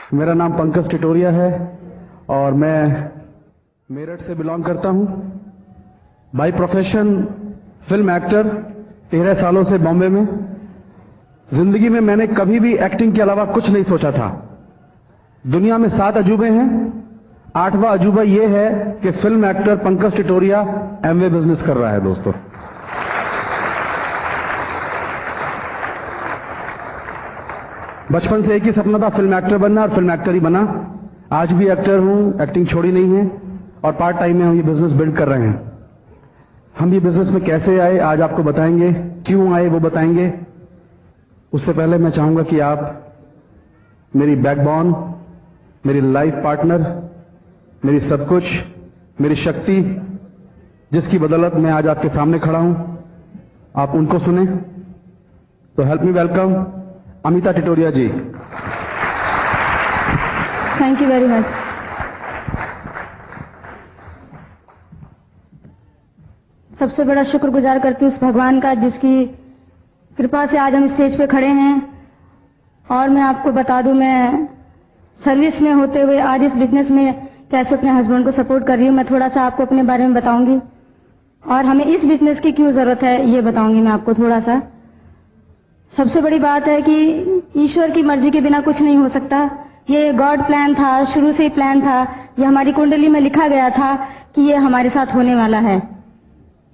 मेरा नाम पंकज टिटोरिया है और मैं मेरठ से बिलोंग करता हूं। बाय प्रोफेशन फिल्म एक्टर, 13 सालों से बॉम्बे में। जिंदगी में मैंने कभी भी एक्टिंग के अलावा कुछ नहीं सोचा था। दुनिया में 7 अजूबे हैं, 8वां अजूबा यह है कि film actor Pankaj Titoria Amway business कर रहा है। दोस्तों, बचपन से एक ही सपना था, फिल्म एक्टर बनना, और फिल्म एक्टर ही बना। आज भी एक्टर हूं, एक्टिंग छोड़ी नहीं है और पार्ट टाइम में हम ये बिजनेस बिल्ड कर रहे हैं। हम ये बिजनेस में कैसे आए आज आपको बताएंगे, क्यों आए वो बताएंगे। उससे पहले मैं चाहूंगा कि आप मेरी बैकबोन, मेरी लाइफ पार्टनर, मेरी सब कुछ, मेरी शक्ति, जिसकी बदौलत मैं आज आपके सामने खड़ा हूं, आप उनको सुने। तो help me welcome Amita Titoria ji. Thank you very much. सबसे बड़ा शुक्रगुजार करती हूँ उस भगवान का जिसकी कृपा से आज हम स्टेज पे खड़े हैं। और मैं आपको बता दूं, मैं सर्विस में होते हुए आज इस बिजनेस में कैसे अपने हस्बैंड को सपोर्ट कर रही हूँ। मैं थोड़ा सा आपको अपने बारे में बताऊंगी और हमें इस बिजनेस की क्यों जरूरत है ये बताऊंगी मैं आपको थोड़ा सा। सबसे बड़ी बात है कि ईश्वर की मर्जी के बिना कुछ नहीं हो सकता। ये गॉड प्लान था, शुरू से ही प्लान था। ये हमारी कुंडली में लिखा गया था कि ये हमारे साथ होने वाला है।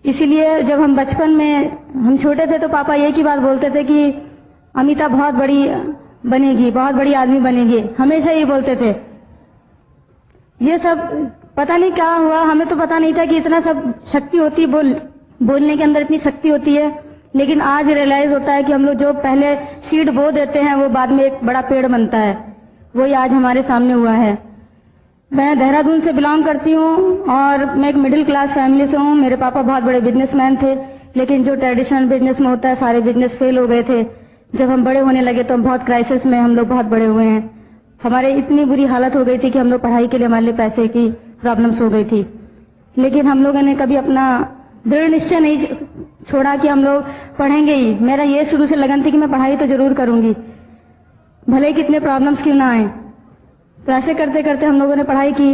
इसीलिए जब हम बचपन में हम छोटे थे तो पापा एक ही बात बोलते थे कि अमिता बहुत बड़ी बनेगी, बहुत बड़ी आदमी बनेगी, हमेशा ये बोलते थे। ये सब पता नहीं क्या हुआ, हमें तो पता नहीं था कि इतना सब शक्ति होती है, बोलने के अंदर इतनी शक्ति होती है। लेकिन आज रियलाइज होता है कि हम लोग जो पहले सीड बो देते हैं वो बाद में एक बड़ा पेड़ बनता है। वही आज हमारे सामने हुआ है। मैं देहरादून से बिलोंग करती हूँ और मैं एक मिडिल क्लास फैमिली से हूँ। मेरे पापा बहुत बड़े बिजनेसमैन थे, लेकिन जो ट्रेडिशनल बिजनेस में होता है सारे बिजनेस फेल हो गए थे। जब हम बड़े होने लगे तो हम बहुत क्राइसिस में हम लोग बहुत बड़े हुए हैं। हमारे इतनी बुरी हालत हो गई थी कि हम लोग पढ़ाई के लिए हमारे लिए पैसे की प्रॉब्लम्स हो गई थी। लेकिन हम लोगों ने कभी अपना दृढ़ निश्चय नहीं छोड़ा कि हम लोग पढ़ेंगे ही। मेरा ये शुरू से लगन थी कि मैं पढ़ाई तो जरूर करूंगी, भले ही कितने प्रॉब्लम्स क्यों ना आए। तो ऐसे करते करते हम लोगों ने पढ़ाई की।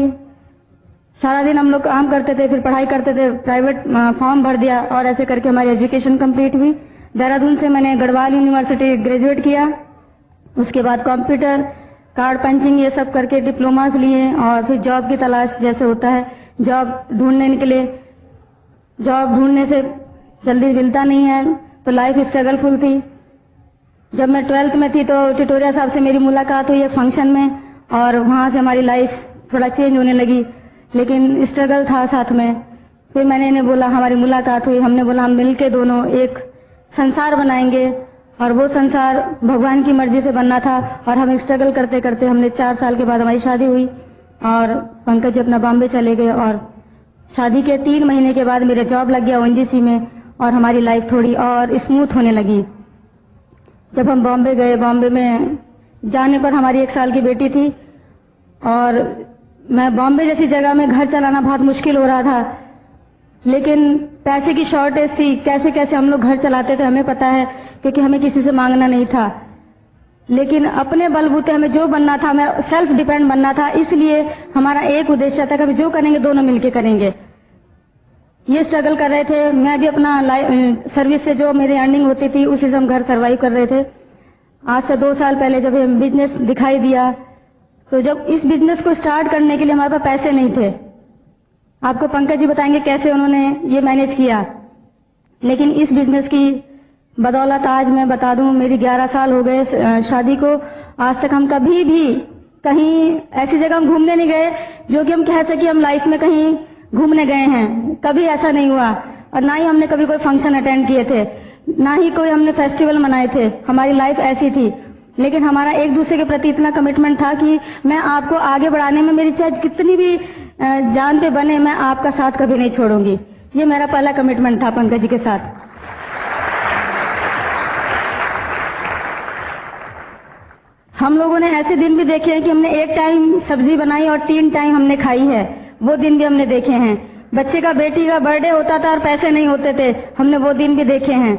सारा दिन हम लोग काम करते थे, फिर पढ़ाई करते थे, प्राइवेट फॉर्म भर दिया और ऐसे करके हमारी एजुकेशन कंप्लीट हुई। देहरादून से मैंने गढ़वाल यूनिवर्सिटी ग्रेजुएट किया। उसके बाद कंप्यूटर, कार्ड पंचिंग ये सब करके डिप्लोमास लिए और फिर जॉब की तलाश जैसे होता है, जॉब ढूंढने निकले। जॉब ढूंढने से जल्दी मिलता नहीं है तो लाइफ स्ट्रगलफुल थी। जब मैं 12th में थी तो टिटोरिया साहब से मेरी मुलाकात हुई एक फंक्शन में और वहां से हमारी लाइफ थोड़ा चेंज होने लगी, लेकिन स्ट्रगल था साथ में। फिर मैंने इन्हें बोला, हमारी मुलाकात हुई, हमने बोला हम मिलके दोनों एक संसार बनाएंगे और वो संसार भगवान की मर्जी से बनना था। और हम स्ट्रगल करते करते हमने 4 साल के बाद हमारी शादी हुई और पंकज जी अपना बॉम्बे चले गए और शादी के 3 महीने के बाद मेरा जॉब लग गया ONGC में और हमारी लाइफ थोड़ी और स्मूथ होने लगी। जब हम बॉम्बे गए, बॉम्बे में जाने पर हमारी 1 साल की बेटी थी और मैं बॉम्बे जैसी जगह में घर चलाना बहुत मुश्किल हो रहा था, लेकिन पैसे की शॉर्टेज थी। कैसे कैसे हम लोग घर चलाते थे हमें पता है, क्योंकि हमें किसी से मांगना नहीं था। लेकिन अपने बलबूते हमें जो बनना था, हमें सेल्फ डिपेंड बनना था। इसलिए हमारा एक उद्देश्य था कि हम जो करेंगे दोनों मिलके करेंगे। ये स्ट्रगल कर रहे थे। मैं भी अपना सर्विस से जो मेरी अर्निंग होती थी उसी से हम घर सर्वाइव कर रहे थे। आज से 2 साल पहले जब हम बिजनेस दिखाई दिया तो जब इस बिजनेस को स्टार्ट करने के लिए हमारे पास पैसे नहीं थे। आपको पंकज जी बताएंगे कैसे उन्होंने ये मैनेज किया। लेकिन इस बिजनेस की बदौलत आज मैं बता दूं, मेरी 11 साल हो गए शादी को। आज तक हम कभी भी कहीं ऐसी जगह हम घूमने नहीं गए जो कि हम कह सके हम लाइफ में कहीं घूमने गए हैं। कभी ऐसा नहीं हुआ और ना ही हमने कभी कोई फंक्शन अटेंड किए थे, ना ही कोई हमने फेस्टिवल मनाए थे। हमारी लाइफ ऐसी थी, लेकिन हमारा एक दूसरे के प्रति इतना कमिटमेंट था कि मैं आपको आगे बढ़ाने में मेरी चाहे कितनी भी जान पे बने, मैं आपका साथ कभी नहीं छोड़ूंगी। ये मेरा पहला कमिटमेंट था पंकज जी के साथ। हम लोगों ने ऐसे दिन भी देखे हैं कि हमने 1 टाइम सब्जी बनाई और 3 टाइम हमने खाई है, वो दिन भी हमने देखे हैं। बच्चे का, बेटी का बर्थडे होता था और पैसे नहीं होते थे, हमने वो दिन भी देखे हैं।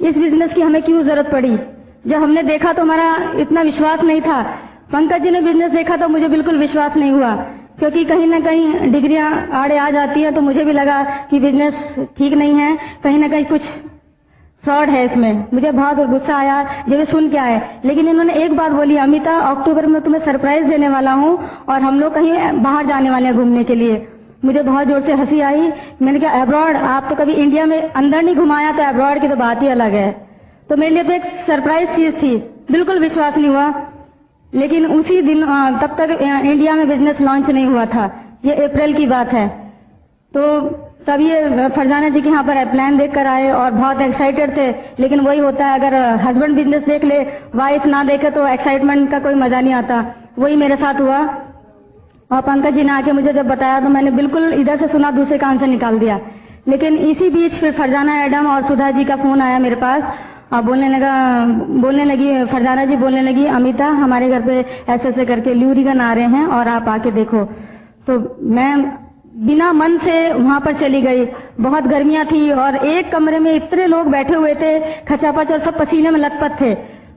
इस बिजनेस की हमें क्यों जरूरत पड़ी? जब हमने देखा तो हमारा इतना विश्वास नहीं था पंकज जी ने बिजनेस देखा तो मुझे बिल्कुल विश्वास नहीं हुआ, क्योंकि कहीं ना कहीं डिग्रियां आड़े आ जाती है, तो मुझे भी लगा कि बिजनेस ठीक नहीं है, कहीं ना कहीं कुछ फ्रॉड है इसमें। मुझे बहुत गुस्सा आया जब ये सुन के आए, लेकिन इन्होंने एक बात बोली, अमिता अक्टूबर में तुम्हें सरप्राइज देने वाला हूं और हम लोग कहीं बाहर जाने वाले हैं घूमने के लिए। मुझे बहुत जोर से हंसी आई। मैंने कहा अब्रॉड, आप तो कभी इंडिया में अंदर नहीं घुमाया, तो अब्रॉड की तो बात ही अलग है। तो मेरे लिए तो एक सरप्राइज चीज थी, बिल्कुल विश्वास नहीं हुआ। लेकिन उसी दिन तब तक इंडिया में बिजनेस लॉन्च नहीं हुआ था, ये अप्रैल की बात है। तो तब ये फरजाना जी के यहाँ पर प्लान देख कर आए और बहुत एक्साइटेड थे, लेकिन वही होता है, अगर हस्बैंड बिजनेस देख ले, वाइफ ना देखे तो एक्साइटमेंट का कोई मजा नहीं आता। वही मेरे साथ हुआ। और पंकज जी ने आके मुझे जब बताया तो मैंने बिल्कुल इधर से सुना, दूसरे कान से निकाल दिया। लेकिन इसी बीच फिर फरजाना मैडम और सुधा जी का फोन आया मेरे पास और बोलने लगी फरजाना जी बोलने लगी, अमिता हमारे घर पे ऐसे ऐसे करके ल्यूरिगन आ रहे हैं और आप आके देखो। तो मैं बिना मन से वहां पर चली गई। बहुत गर्मियां थी और एक कमरे में इतने लोग बैठे हुए थे, खचापच, और सब पसीने में लथपथ थे।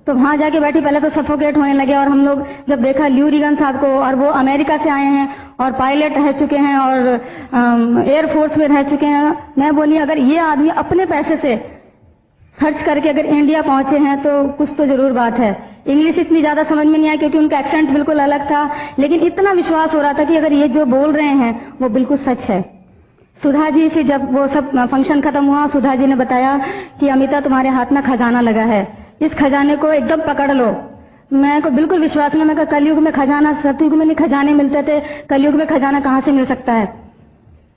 तो वहां जाके बैठी, पहले तो सफोकेट होने लगे। और हम लोग जब देखा ल्यूरिगन साहब को, और वो अमेरिका से आए हैं और पायलट रह चुके हैं और एयरफोर्स में रह चुके हैं, मैं बोली अगर ये आदमी अपने पैसे से खर्च करके अगर इंडिया पहुंचे हैं तो कुछ तो जरूर बात है। इंग्लिश इतनी ज्यादा समझ में नहीं आई क्योंकि उनका एक्सेंट बिल्कुल अलग था, लेकिन इतना विश्वास हो रहा था कि अगर ये जो बोल रहे हैं वो बिल्कुल सच है। सुधा जी, फिर जब वो सब फंक्शन खत्म हुआ, सुधा जी ने बताया कि अमिता तुम्हारे हाथ में खजाना लगा है, इस खजाने को एकदम पकड़ लो। मैं को बिल्कुल विश्वास नहीं। मैं कहा कलयुग में खजाना, सतयुग में नहीं खजाने मिलते थे, कलयुग में खजाना कहां से मिल सकता है।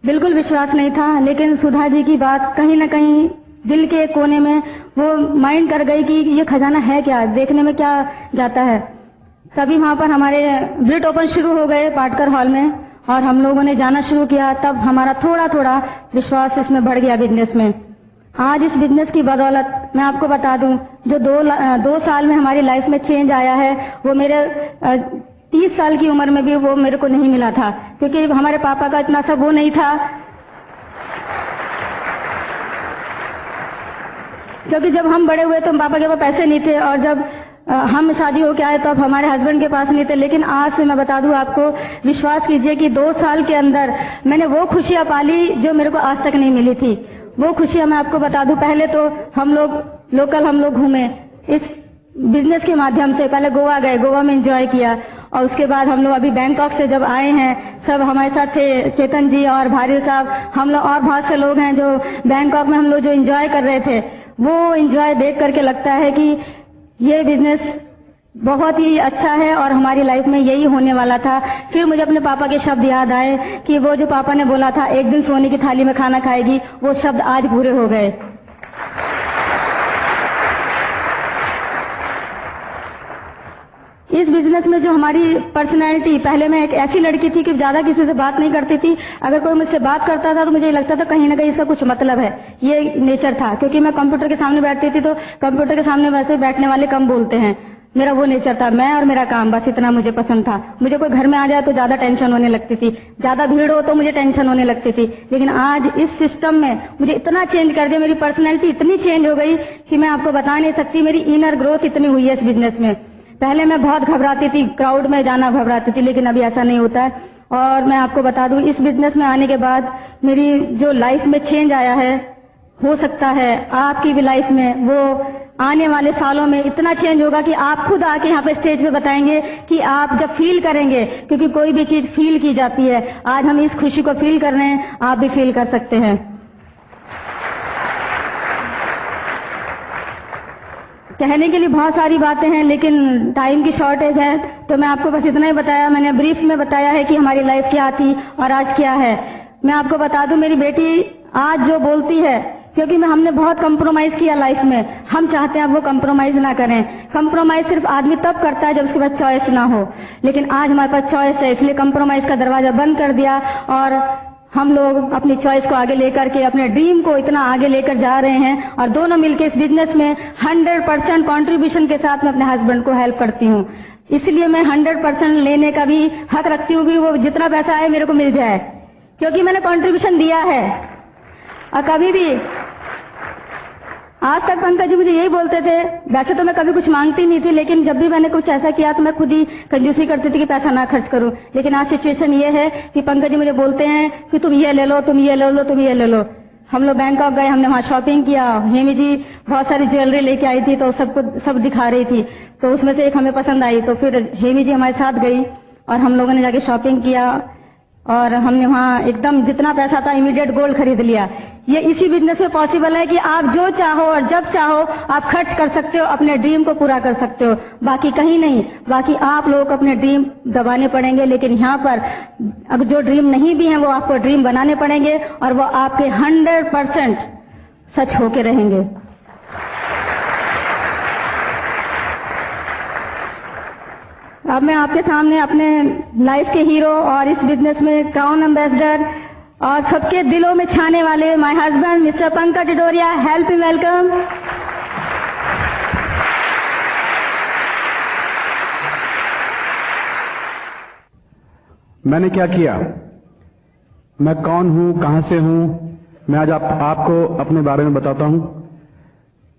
बिल्कुल विश्वास नहीं था। लेकिन सुधा जी की बात कहीं ना कहीं दिल के कोने में वो माइंड कर गई कि ये खजाना है क्या, देखने में क्या जाता है। तभी वहां पर हमारे ब्रिट ओपन शुरू हो गए पाटकर हॉल में और हम लोगों ने जाना शुरू किया। तब हमारा थोड़ा थोड़ा विश्वास इसमें बढ़ गया बिजनेस में। आज इस बिजनेस की बदौलत मैं आपको बता दूं, जो 2 साल में हमारी लाइफ में चेंज आया है, वो मेरे 30 साल की उम्र में भी वो मेरे को नहीं मिला था, क्योंकि हमारे पापा का इतना सब वो नहीं था। क्योंकि जब हम बड़े हुए तो पापा के पास पैसे नहीं थे, और जब हम शादी होके आए तो अब हमारे हस्बैंड के पास नहीं थे। लेकिन आज से मैं बता दूं आपको, विश्वास कीजिए कि 2 साल के अंदर मैंने वो खुशियां पाली जो मेरे को आज तक नहीं मिली थी। वो खुशियां मैं आपको बता दूं, पहले तो हम लोग घूमे इस बिजनेस के माध्यम से। पहले गोवा गए, गोवा में एंजॉय किया, और उसके बाद हम लोग अभी बैंकॉक से जब आए हैं, सब हमारे साथ थे, चेतन जी और भारिल साहब, हम लोग और बहुत से लोग हैं जो बैंकॉक में हम लोग जो एंजॉय कर रहे थे, वो एंजॉय देख करके लगता है कि ये बिजनेस बहुत ही अच्छा है और हमारी लाइफ में यही होने वाला था। फिर मुझे अपने पापा के शब्द याद आए कि वो जो पापा ने बोला था एक दिन सोने की थाली में खाना खाएगी, वो शब्द आज पूरे हो गए। इस बिजनेस में जो हमारी पर्सनैलिटी, पहले मैं एक ऐसी लड़की थी कि ज्यादा किसी से बात नहीं करती थी। अगर कोई मुझसे बात करता था तो मुझे लगता था कहीं ना कहीं इसका कुछ मतलब है, ये नेचर था। क्योंकि मैं कंप्यूटर के सामने बैठती थी तो कंप्यूटर के सामने वैसे बैठने वाले कम बोलते हैं, मेरा वो नेचर था। मैं और मेरा काम, बस इतना मुझे पसंद था। मुझे कोई घर में आ जाए तो ज्यादा टेंशन होने लगती थी, ज्यादा भीड़ हो तो मुझे टेंशन होने लगती थी। लेकिन आज इस सिस्टम में मुझे इतना चेंज कर दिया, मेरी पर्सनैलिटी इतनी चेंज हो गई कि मैं आपको बता नहीं सकती। मेरी इनर ग्रोथ इतनी हुई है इस बिजनेस में। पहले मैं बहुत घबराती थी, क्राउड में जाना घबराती थी, लेकिन अभी ऐसा नहीं होता है। और मैं आपको बता दूं, इस बिजनेस में आने के बाद मेरी जो लाइफ में चेंज आया है, हो सकता है आपकी भी लाइफ में वो आने वाले सालों में इतना चेंज होगा कि आप खुद आके यहाँ पे स्टेज पे बताएंगे कि आप जब फील करेंगे, क्योंकि कोई भी चीज फील की जाती है। आज हम इस खुशी को फील कर रहे हैं, आप भी फील कर सकते हैं। कहने के लिए बहुत सारी बातें हैं, लेकिन टाइम की शॉर्टेज है, तो मैं आपको बस इतना ही बताया। मैंने ब्रीफ में बताया है कि हमारी लाइफ क्या थी और आज क्या है। मैं आपको बता दूं, मेरी बेटी आज जो बोलती है, क्योंकि हमने बहुत कंप्रोमाइज किया लाइफ में, हम चाहते हैं अब वो कंप्रोमाइज ना करें। कंप्रोमाइज सिर्फ आदमी तब करता है जब उसके पास चॉइस ना हो, लेकिन आज हमारे पास चॉइस है, इसलिए कंप्रोमाइज का दरवाजा बंद कर दिया और हम लोग अपनी चॉइस को आगे लेकर के अपने ड्रीम को इतना आगे लेकर जा रहे हैं। और दोनों मिलकर इस बिजनेस में 100% कंट्रीब्यूशन के साथ मैं अपने हस्बैंड को हेल्प करती हूँ। इसलिए मैं 100% लेने का भी हक रखती हूँ कि वो जितना पैसा आए मेरे को मिल जाए, क्योंकि मैंने कंट्रीब्यूशन दिया है। और कभी भी आज तक पंकज जी मुझे यही बोलते थे, वैसे तो मैं कभी कुछ मांगती नहीं थी, लेकिन जब भी मैंने कुछ ऐसा किया तो मैं खुद ही कंजूसी करती थी कि पैसा ना खर्च करूं। लेकिन आज सिचुएशन ये है कि पंकज जी मुझे बोलते हैं कि तुम ये ले लो, तुम ये ले लो, तुम ये ले लो। हम लोग बैंकॉक गए, हमने वहां शॉपिंग किया। हेमी जी बहुत सारी ज्वेलरी लेके आई थी, तो सब दिखा रही थी, तो उसमें से एक हमें पसंद आई, तो फिर हेमी जी हमारे साथ गई और हम लोगों ने जाके शॉपिंग किया और हमने वहां एकदम जितना पैसा था इमीडिएट गोल्ड खरीद लिया। ये इसी बिजनेस में पॉसिबल है कि आप जो चाहो और जब चाहो आप खर्च कर सकते हो, अपने ड्रीम को पूरा कर सकते हो, बाकी कहीं नहीं। बाकी आप लोगों को अपने ड्रीम दबाने पड़ेंगे, लेकिन यहाँ पर अगर जो ड्रीम नहीं भी है वो आपको ड्रीम बनाने पड़ेंगे और वो आपके 100% सच होके रहेंगे। अब मैं आपके सामने अपने लाइफ के हीरो और इस बिजनेस में क्राउन एम्बेसडर और सबके दिलों में छाने वाले my husband mister Pankaj Didoria, help me welcome. मैंने क्या किया, मैं कौन हूं, कहां से हूं, मैं आज आपको अपने बारे में बताता हूं।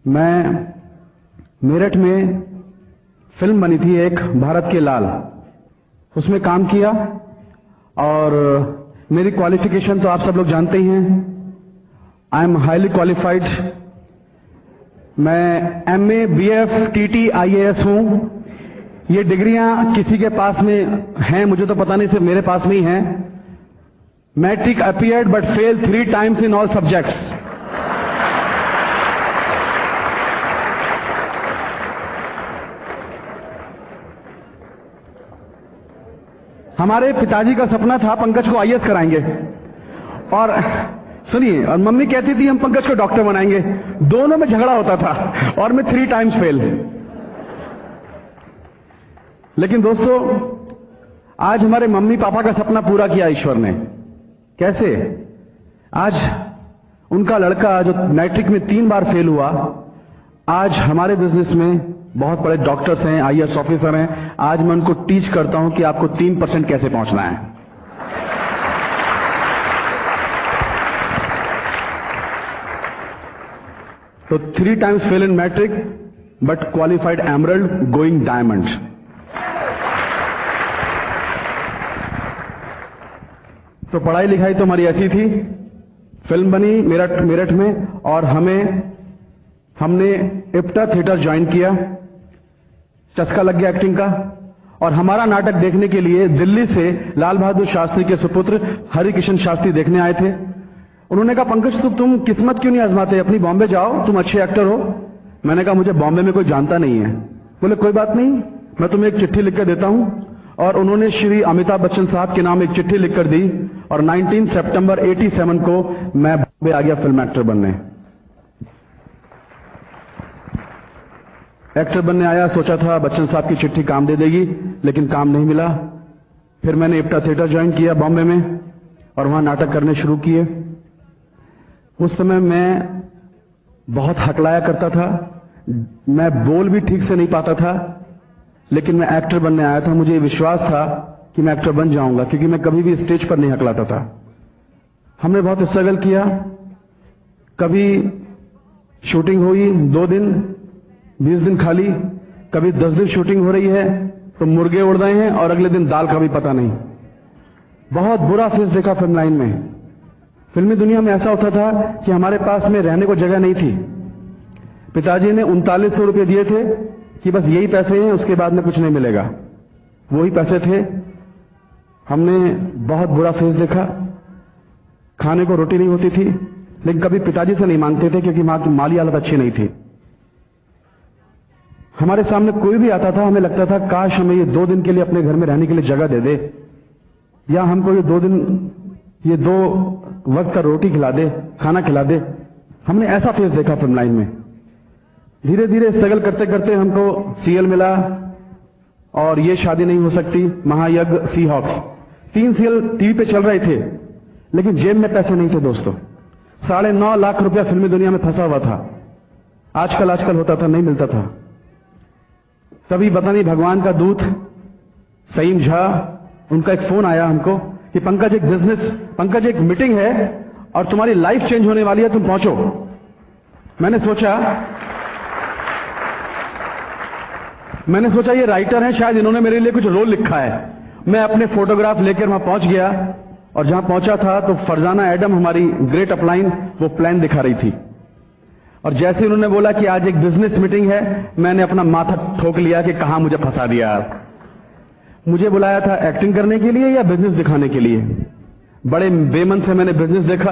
मैं मेरठ में फिल्म बनी थी एक, भारत के लाल, उसमें काम किया और मेरी क्वालिफिकेशन तो आप सब लोग जानते ही हैं। I am highly qualified. मैं MA, BF, TT, IAS हूं। ये डिग्रियां किसी के पास में हैं मुझे तो पता नहीं, सिर्फ मेरे पास में ही हैं। Matric appeared but fail 3 times in all subjects. हमारे पिताजी का सपना था पंकज को IAS कराएंगे, और सुनिए, और मम्मी कहती थी हम पंकज को डॉक्टर बनाएंगे। दोनों में झगड़ा होता था और मैं 3 times फेल। लेकिन दोस्तों, आज हमारे मम्मी पापा का सपना पूरा किया ईश्वर ने। कैसे? आज उनका लड़का जो मैट्रिक में 3 बार फेल हुआ, आज हमारे बिजनेस में बहुत बड़े डॉक्टर्स हैं, IAS ऑफिसर हैं। आज मैं उनको टीच करता हूं कि आपको 3% कैसे पहुंचना है। तो 3 times fail in matric but qualified emerald, going diamond. तो पढ़ाई लिखाई तो हमारी ऐसी थी। फिल्म बनी मेरठ में और हमने इप्टा थिएटर ज्वाइन किया। चस्का लग गया एक्टिंग का, और हमारा नाटक देखने के लिए दिल्ली से लाल बहादुर शास्त्री के सुपुत्र हरिकिशन शास्त्री देखने आए थे। उन्होंने कहा, पंकज तुम किस्मत क्यों नहीं आजमाते, अपनी बॉम्बे जाओ, तुम अच्छे एक्टर हो। मैंने कहा, मुझे बॉम्बे में कोई जानता नहीं है। बोले कोई बात नहीं, मैं तुम्हें एक चिट्ठी लिख कर देता हूं। और उन्होंने श्री अमिताभ बच्चन साहब के नाम एक चिट्ठी लिखकर दी, और 19 सितंबर 87 को मैं बॉम्बे आ गया फिल्म एक्टर बनने। एक्टर बनने आया, सोचा था बच्चन साहब की चिट्ठी काम दे देगी, लेकिन काम नहीं मिला। फिर मैंने इप्टा थिएटर ज्वाइन किया बॉम्बे में और वहां नाटक करने शुरू किए। उस समय मैं बहुत हकलाया करता था, मैं बोल भी ठीक से नहीं पाता था, लेकिन मैं एक्टर बनने आया था। मुझे विश्वास था कि मैं एक्टर बन जाऊंगा, क्योंकि मैं कभी भी स्टेज पर नहीं हकलाता था। हमने बहुत स्ट्रगल किया। कभी शूटिंग हुई 2 दिन, 20 दिन खाली, कभी 10 दिन शूटिंग हो रही है तो मुर्गे उड़ रहे हैं और अगले दिन दाल का भी पता नहीं। बहुत बुरा फेस देखा फिल्म लाइन में। फिल्मी दुनिया में ऐसा होता था कि हमारे पास में रहने को जगह नहीं थी। पिताजी ने 3900 रुपये दिए थे कि बस यही पैसे हैं, उसके बाद में कुछ नहीं मिलेगा। वही पैसे थे। हमने बहुत बुरा फेस देखा। खाने को रोटी नहीं होती थी, लेकिन कभी पिताजी से नहीं मांगते थे क्योंकि मां की माली हालत अच्छी नहीं थी। हमारे सामने कोई भी आता था, हमें लगता था काश हमें ये 2 दिन के लिए अपने घर में रहने के लिए जगह दे दे, या हमको ये 2 दिन, ये 2 वक्त का रोटी खिला दे, खाना खिला दे। हमने ऐसा फेस देखा फिल्म लाइन में। धीरे धीरे स्ट्रगल करते करते हमको सीएल मिला, और ये शादी नहीं हो सकती, महायज्ञ, सी हॉक्स, 3 सीरियल टीवी पे चल रहे थे, लेकिन जेब में पैसे नहीं थे दोस्तों। 9.5 लाख रुपया फिल्मी दुनिया में फंसा हुआ था। आजकल होता था, नहीं मिलता था। तभी पता नहीं भगवान का दूत सईम झा, उनका एक फोन आया हमको कि पंकज एक मीटिंग है और तुम्हारी लाइफ चेंज होने वाली है, तुम पहुंचो। मैंने सोचा ये राइटर हैं, शायद इन्होंने मेरे लिए कुछ रोल लिखा है। मैं अपने फोटोग्राफ लेकर वहां पहुंच गया और जहां पहुंचा था तो फरजाना एडम, हमारी ग्रेट अपलाइन, वो प्लान दिखा रही थी। और जैसे उन्होंने बोला कि आज एक बिजनेस मीटिंग है, मैंने अपना माथा ठोक लिया कि कहां मुझे फंसा दिया। मुझे बुलाया था एक्टिंग करने के लिए या बिजनेस दिखाने के लिए? बड़े बेमन से मैंने बिजनेस देखा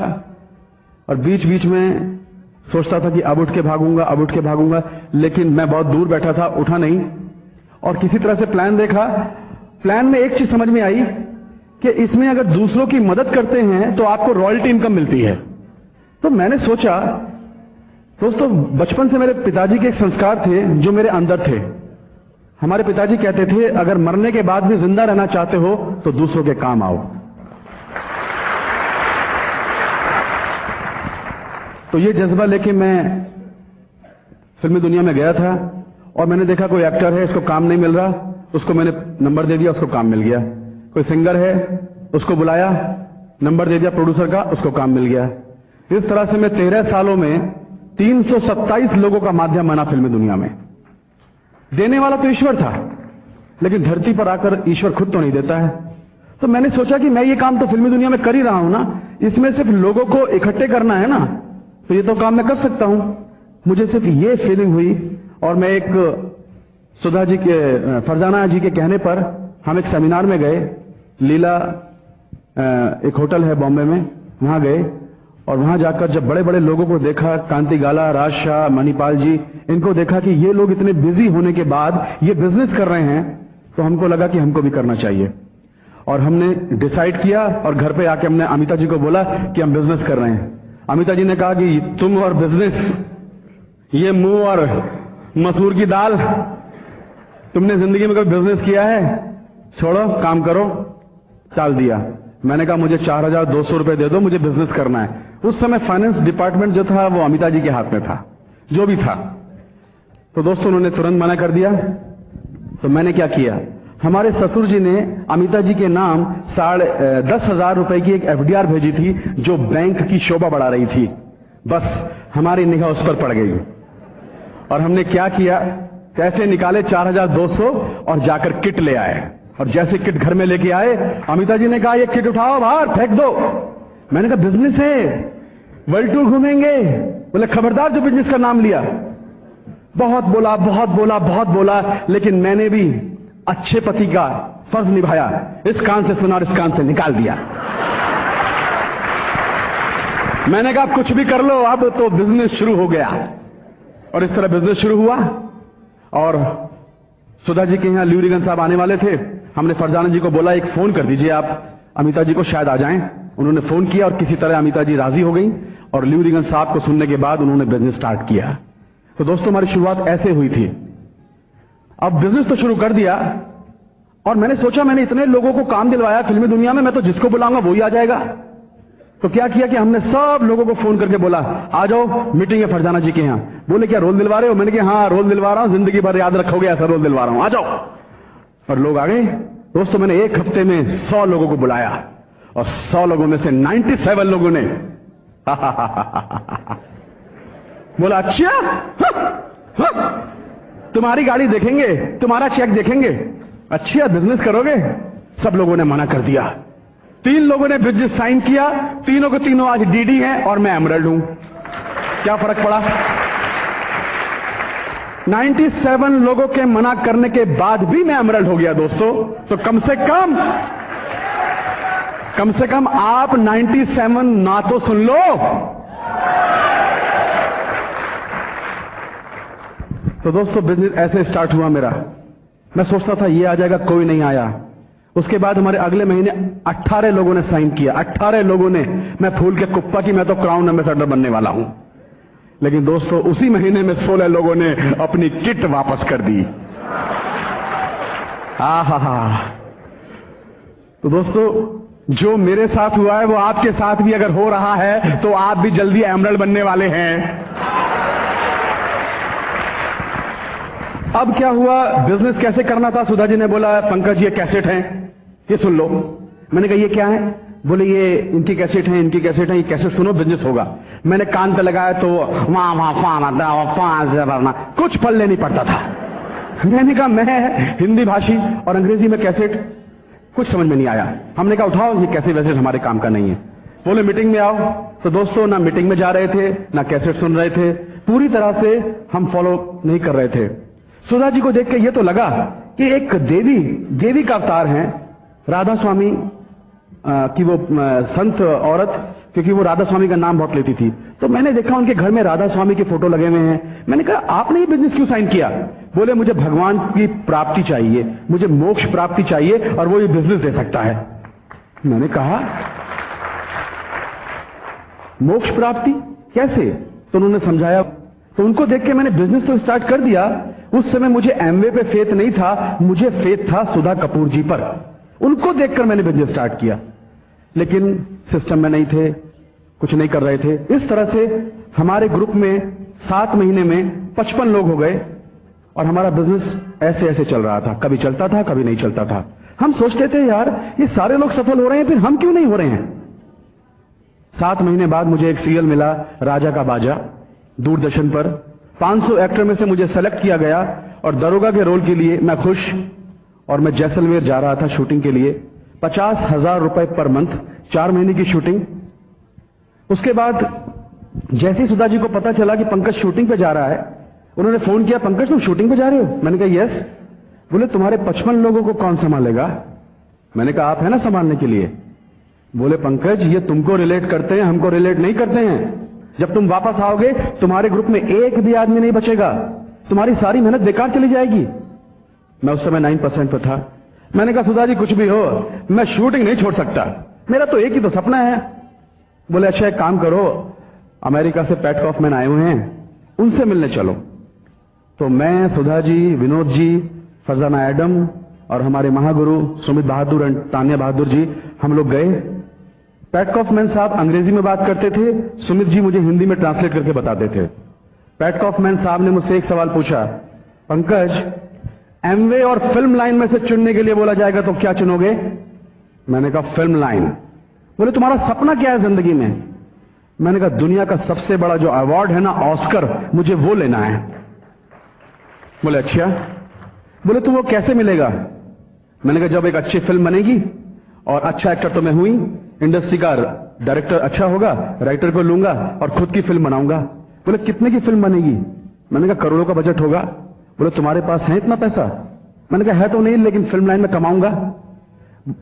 और बीच बीच में सोचता था कि अब उठ के भागूंगा, लेकिन मैं बहुत दूर बैठा था, उठा नहीं। और किसी तरह से प्लान देखा। प्लान में एक चीज समझ में आई कि इसमें अगर दूसरों की मदद करते हैं तो आपको रॉयल्टी इनकम मिलती है। तो मैंने सोचा, दोस्तों बचपन से मेरे पिताजी के एक संस्कार थे जो मेरे अंदर थे। हमारे पिताजी कहते थे, अगर मरने के बाद भी जिंदा रहना चाहते हो तो दूसरों के काम आओ। तो ये जज्बा लेके मैं फिल्मी दुनिया में गया था और मैंने देखा कोई एक्टर है, इसको काम नहीं मिल रहा, उसको मैंने नंबर दे दिया, उसको काम मिल गया। कोई सिंगर है, उसको बुलाया, नंबर दे दिया प्रोड्यूसर का, उसको काम मिल गया। इस तरह से मैं 13 सालों में 327 लोगों का माध्यम बना फिल्मी दुनिया में। देने वाला तो ईश्वर था, लेकिन धरती पर आकर ईश्वर खुद तो नहीं देता है। तो मैंने सोचा कि मैं ये काम तो फिल्मी दुनिया में कर ही रहा हूं ना, इसमें सिर्फ लोगों को इकट्ठे करना है ना, तो ये तो काम मैं कर सकता हूं। मुझे सिर्फ ये फीलिंग हुई और मैं एक सुधा जी के, फरजाना जी के कहने पर हम एक सेमिनार में गए। लीला एक होटल है बॉम्बे में, वहां गए और वहां जाकर जब बड़े बड़े लोगों को देखा, कांति गाला, राज शाह, मणिपाल जी, इनको देखा कि ये लोग इतने बिजी होने के बाद ये बिजनेस कर रहे हैं, तो हमको लगा कि हमको भी करना चाहिए। और हमने डिसाइड किया और घर पे आके हमने अमिता जी को बोला कि हम बिजनेस कर रहे हैं। अमिता जी ने कहा कि तुम और बिजनेस, ये मुंह और मसूर की दाल, तुमने जिंदगी में कभी बिजनेस किया है? छोड़ो, काम करो। टाल दिया। मैंने कहा मुझे 4,200 रुपए दे दो, मुझे बिजनेस करना है। उस समय फाइनेंस डिपार्टमेंट जो था वो अमिता जी के हाथ में था, जो भी था। तो दोस्तों उन्होंने तुरंत मना कर दिया। तो मैंने क्या किया, हमारे ससुर जी ने अमिता जी के नाम 10,500 रुपए की एक एफडीआर भेजी थी जो बैंक की शोभा बढ़ा रही थी। बस हमारी निगाह उस पर पड़ गई और हमने क्या किया, पैसे निकाले 4,200 और जाकर किट ले आए। और जैसे किट घर में लेके आए, अमिता जी ने कहा ये किट उठाओ, बाहर फेंक दो। मैंने कहा बिजनेस है, वर्ल्ड टूर घूमेंगे। बोले खबरदार जो बिजनेस का नाम लिया। बहुत बोला, लेकिन मैंने भी अच्छे पति का फर्ज निभाया। इस कान से सुना और इस कान से निकाल दिया। मैंने कहा कुछ भी कर लो, अब तो बिजनेस शुरू हो गया। और इस तरह बिजनेस शुरू हुआ। और सुधा जी के यहां ल्यूरिगन साहब आने वाले थे। हमने फरजाना जी को बोला एक फोन कर दीजिए आप अमिता जी को, शायद आ जाएं। उन्होंने फोन किया और किसी तरह अमिता जी राजी हो गई और ल्यूरिगन साहब को सुनने के बाद उन्होंने बिजनेस स्टार्ट किया। तो दोस्तों हमारी शुरुआत ऐसे हुई थी। अब बिजनेस तो शुरू कर दिया और मैंने सोचा मैंने इतने लोगों को काम दिलवाया फिल्मी दुनिया में, मैं तो जिसको बुलाऊंगा वही आ जाएगा। तो क्या किया कि हमने सब लोगों को फोन करके बोला आ जाओ, मीटिंग है फरजाना जी के यहां। बोले क्या रोल दिलवा रहे हो? मैंने कहा हाँ रोल दिलवा रहा हूं, जिंदगी भर याद रखोगे ऐसा रोल दिलवा रहा हूं, आ जाओ। और लोग आ गए। दोस्तों मैंने एक हफ्ते में 100 लोगों को बुलाया और 100 लोगों में से 97 लोगों ने बोला अच्छा तुम्हारी गाड़ी देखेंगे, तुम्हारा चेक देखेंगे, अच्छा बिजनेस करोगे। सब लोगों ने मना कर दिया। 3 लोगों ने बिजनेस साइन किया, तीनों के तीनों आज डीडी हैं और मैं एमरल्ड हूं। क्या फर्क पड़ा? 97 लोगों के मना करने के बाद भी मैं एमरल्ड हो गया दोस्तों। तो कम से कम आप 97 ना तो सुन लो। तो दोस्तों बिजनेस ऐसे स्टार्ट हुआ मेरा। मैं सोचता था ये आ जाएगा, कोई नहीं आया। उसके बाद हमारे अगले महीने 18 लोगों ने साइन किया। 18 लोगों ने। मैं फूल के कुप्पा की मैं तो क्राउन एम्बेसडर बनने वाला हूं। लेकिन दोस्तों उसी महीने में 16 लोगों ने अपनी किट वापस कर दी। तो दोस्तों जो मेरे साथ हुआ है वो आपके साथ भी अगर हो रहा है तो आप भी जल्दी एमरल्ड बनने वाले हैं। अब क्या हुआ, बिजनेस कैसे करना था? सुधा जी ने बोला पंकज ये कैसेट हैं, ये सुन लो। मैंने कहा ये क्या है? बोले ये इनकी कैसेट है, इनकी कैसेट है, ये कैसेट सुनो, बिजनेस होगा। मैंने कान पे लगाया तो वहां कुछ पल्ले नहीं पड़ता था। मैंने कहा मैं हिंदी भाषी और अंग्रेजी में कैसेट, कुछ समझ में नहीं आया। हमने कहा उठाओ, ये कैसेट वैसेट हमारे काम का नहीं है। बोले मीटिंग में आओ। तो दोस्तों ना मीटिंग में जा रहे थे, ना कैसेट सुन रहे थे, पूरी तरह से हम फॉलो नहीं कर रहे थे। सुधा जी को देख के ये तो लगा कि एक देवी का अवतार है, राधा स्वामी की वो संत औरत, क्योंकि वो राधा स्वामी का नाम बहुत लेती थी। तो मैंने देखा उनके घर में राधा स्वामी के फोटो लगे हुए हैं। मैंने कहा आपने ये बिजनेस क्यों साइन किया? बोले मुझे भगवान की प्राप्ति चाहिए, मुझे मोक्ष प्राप्ति चाहिए और वो ये बिजनेस दे सकता है। मैंने कहा मोक्ष प्राप्ति कैसे? तो उन्होंने समझाया। तो उनको देख के मैंने बिजनेस तो स्टार्ट कर दिया। उस समय मुझे एमवे पे फेथ नहीं था, मुझे फेथ था सुधा कपूर जी पर। उनको देखकर मैंने बिजनेस स्टार्ट किया, लेकिन सिस्टम में नहीं थे, कुछ नहीं कर रहे थे। इस तरह से हमारे ग्रुप में 7 महीने में 55 लोग हो गए और हमारा बिजनेस ऐसे ऐसे चल रहा था। कभी चलता था, कभी नहीं चलता था। हम सोचते थे यार ये सारे लोग सफल हो रहे हैं, फिर हम क्यों नहीं हो रहे हैं? 7 महीने बाद मुझे एक सीरियल मिला, राजा का बाजा, दूरदर्शन पर। 500 एक्टर में से मुझे सेलेक्ट किया गया और दरोगा के रोल के लिए मैं खुश, और मैं जैसलमेर जा रहा था शूटिंग के लिए। 50,000 रुपए पर मंथ, 4 महीने की शूटिंग। उसके बाद जैसे ही सुधा जी को पता चला कि पंकज शूटिंग पे जा रहा है, उन्होंने फोन किया, पंकज तुम शूटिंग पे जा रहे हो? मैंने कहा यस। बोले तुम्हारे 55 लोगों को कौन संभालेगा? मैंने कहा आप है ना संभालने के लिए। बोले पंकज ये तुमको रिलेट करते हैं, हमको रिलेट नहीं करते हैं। जब तुम वापस आओगे तुम्हारे ग्रुप में एक भी आदमी नहीं बचेगा, तुम्हारी सारी मेहनत बेकार चली जाएगी। मैं उस समय 9% पे था। मैंने कहा सुधा जी कुछ भी हो, मैं शूटिंग नहीं छोड़ सकता, मेरा तो एक ही तो सपना है। बोले अच्छा एक काम करो, अमेरिका से पैट कॉफमैन आए हुए हैं, उनसे मिलने चलो। तो मैं, सुधा जी, विनोद जी, फरजाना एडम और हमारे महागुरु सुमित बहादुर एंड तानिया बहादुर जी, हम लोग गए। पैट कॉफमैन साहब अंग्रेजी में बात करते थे, सुमित जी मुझे हिंदी में ट्रांसलेट करके बताते थे। पैट कॉफमैन साहब ने मुझसे एक सवाल पूछा, पंकज एमवे और फिल्म लाइन में से चुनने के लिए बोला जाएगा तो क्या चुनोगे? मैंने कहा फिल्म लाइन। बोले तुम्हारा सपना क्या है जिंदगी में? मैंने कहा दुनिया का सबसे बड़ा जो अवार्ड है ना, ऑस्कर, मुझे वो लेना है। बोले अच्छा। बोले तो वो कैसे मिलेगा? मैंने कहा जब एक अच्छी फिल्म बनेगी, और अच्छा एक्टर तो मैं हुई, इंडस्ट्री का डायरेक्टर अच्छा होगा, राइटर को लूंगा और खुद की फिल्म बनाऊंगा। बोले कितने की फिल्म बनेगी? मैंने कहा करोड़ों का बजट होगा। बोले तुम्हारे पास है इतना पैसा? मैंने कहा है तो नहीं, लेकिन फिल्म लाइन में कमाऊंगा।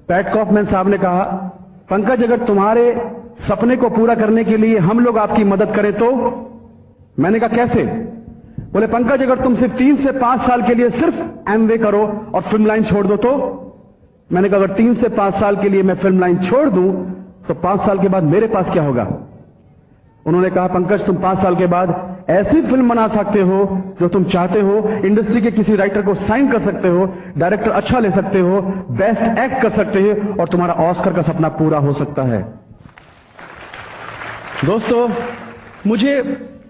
पैट कॉफमैन साहब ने कहा पंकज अगर तुम्हारे सपने को पूरा करने के लिए हम लोग आपकी मदद करें तो? मैंने कहा कैसे? बोले पंकज अगर तुम सिर्फ 3 से 5 साल के लिए सिर्फ एमवे करो और फिल्म लाइन छोड़ दो तो? मैंने कहा अगर 3 से 5 साल के लिए मैं फिल्म लाइन छोड़ दूं तो 5 साल के बाद मेरे पास क्या होगा? उन्होंने कहा पंकज तुम 5 साल के बाद ऐसी फिल्म बना सकते हो जो तुम चाहते हो, इंडस्ट्री के किसी राइटर को साइन कर सकते हो, डायरेक्टर अच्छा ले सकते हो, बेस्ट एक्ट कर सकते हो और तुम्हारा ऑस्कर का सपना पूरा हो सकता है। दोस्तों मुझे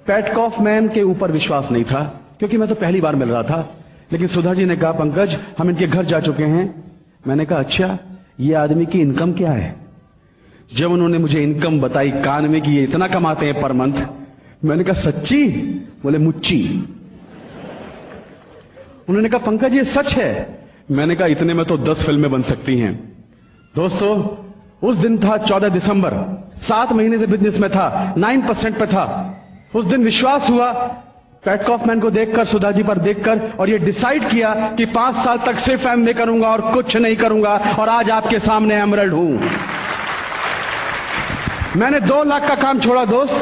पैट कॉफमैन के ऊपर विश्वास नहीं था, क्योंकि मैं तो पहली बार मिल रहा था। लेकिन सुधा जी ने कहा पंकज हम इनके घर जा चुके हैं। मैंने कहा अच्छा ये आदमी की इनकम क्या है? जब उन्होंने मुझे इनकम बताई कान में कि ये इतना कमाते हैं पर मंथ, मैंने कहा सच्ची? बोले मुच्ची। उन्होंने कहा पंकज ये सच है? मैंने कहा इतने में तो 10 फिल्में बन सकती हैं। दोस्तों उस दिन था 14 दिसंबर, 7 महीने से बिजनेस में था, 9% पे था। उस दिन विश्वास हुआ पैट कॉफमैन को देखकर, सुधा जी पर देखकर, और ये डिसाइड किया कि 5 साल तक सिर्फ एमवे करूंगा और कुछ नहीं करूंगा। और आज आपके सामने एमरल्ड हूं। मैंने 2 लाख का काम छोड़ा। दोस्त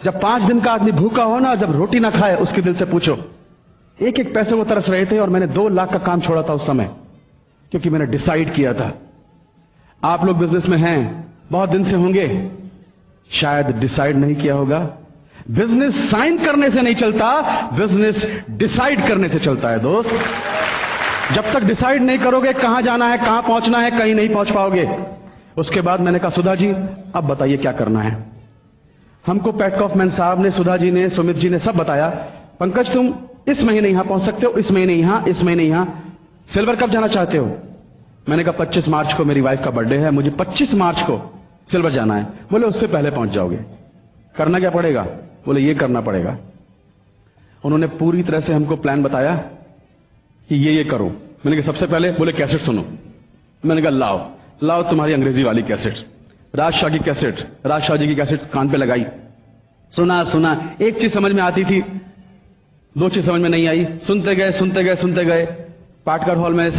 जब 5 दिन का आदमी भूखा हो ना, जब रोटी ना खाए, उसके दिल से पूछो। एक एक पैसे को तरस रहे थे और मैंने 2 लाख का काम छोड़ा था उस समय, क्योंकि मैंने डिसाइड किया था। आप लोग बिजनेस में हैं, बहुत दिन से होंगे, शायद डिसाइड नहीं किया होगा। बिजनेस साइन करने से नहीं चलता, बिजनेस डिसाइड करने से चलता है। दोस्त जब तक डिसाइड नहीं करोगे कहां जाना है, कहां पहुंचना है, कहीं नहीं पहुंच पाओगे। उसके बाद मैंने कहा सुधा जी अब बताइए क्या करना है। हमको पैट कॉफमैन साहब ने, सुधा जी ने, सुमित जी ने सब बताया। पंकज तुम इस महीने यहां पहुंच सकते हो, इस महीने यहां, इस महीने यहां। सिल्वर कप जाना चाहते हो? मैंने कहा 25 मार्च को मेरी वाइफ का बर्थडे है, मुझे 25 मार्च को सिल्वर जाना है। बोले उससे पहले पहुंच जाओगे। करना क्या पड़ेगा? बोले ये करना पड़ेगा। उन्होंने पूरी तरह से हमको प्लान बताया कि ये करो। मैंने कहा सबसे पहले, बोले कैसेट सुनो। मैंने कहा लाओ तुम्हारी अंग्रेजी वाली कैसेट, राजशाह की कैसेट, राजशाह जी की कैसेट कान पे लगाई, सुना। एक चीज समझ में आती थी, दो चीज समझ में नहीं आई। सुनते गए। पाटकर हॉल में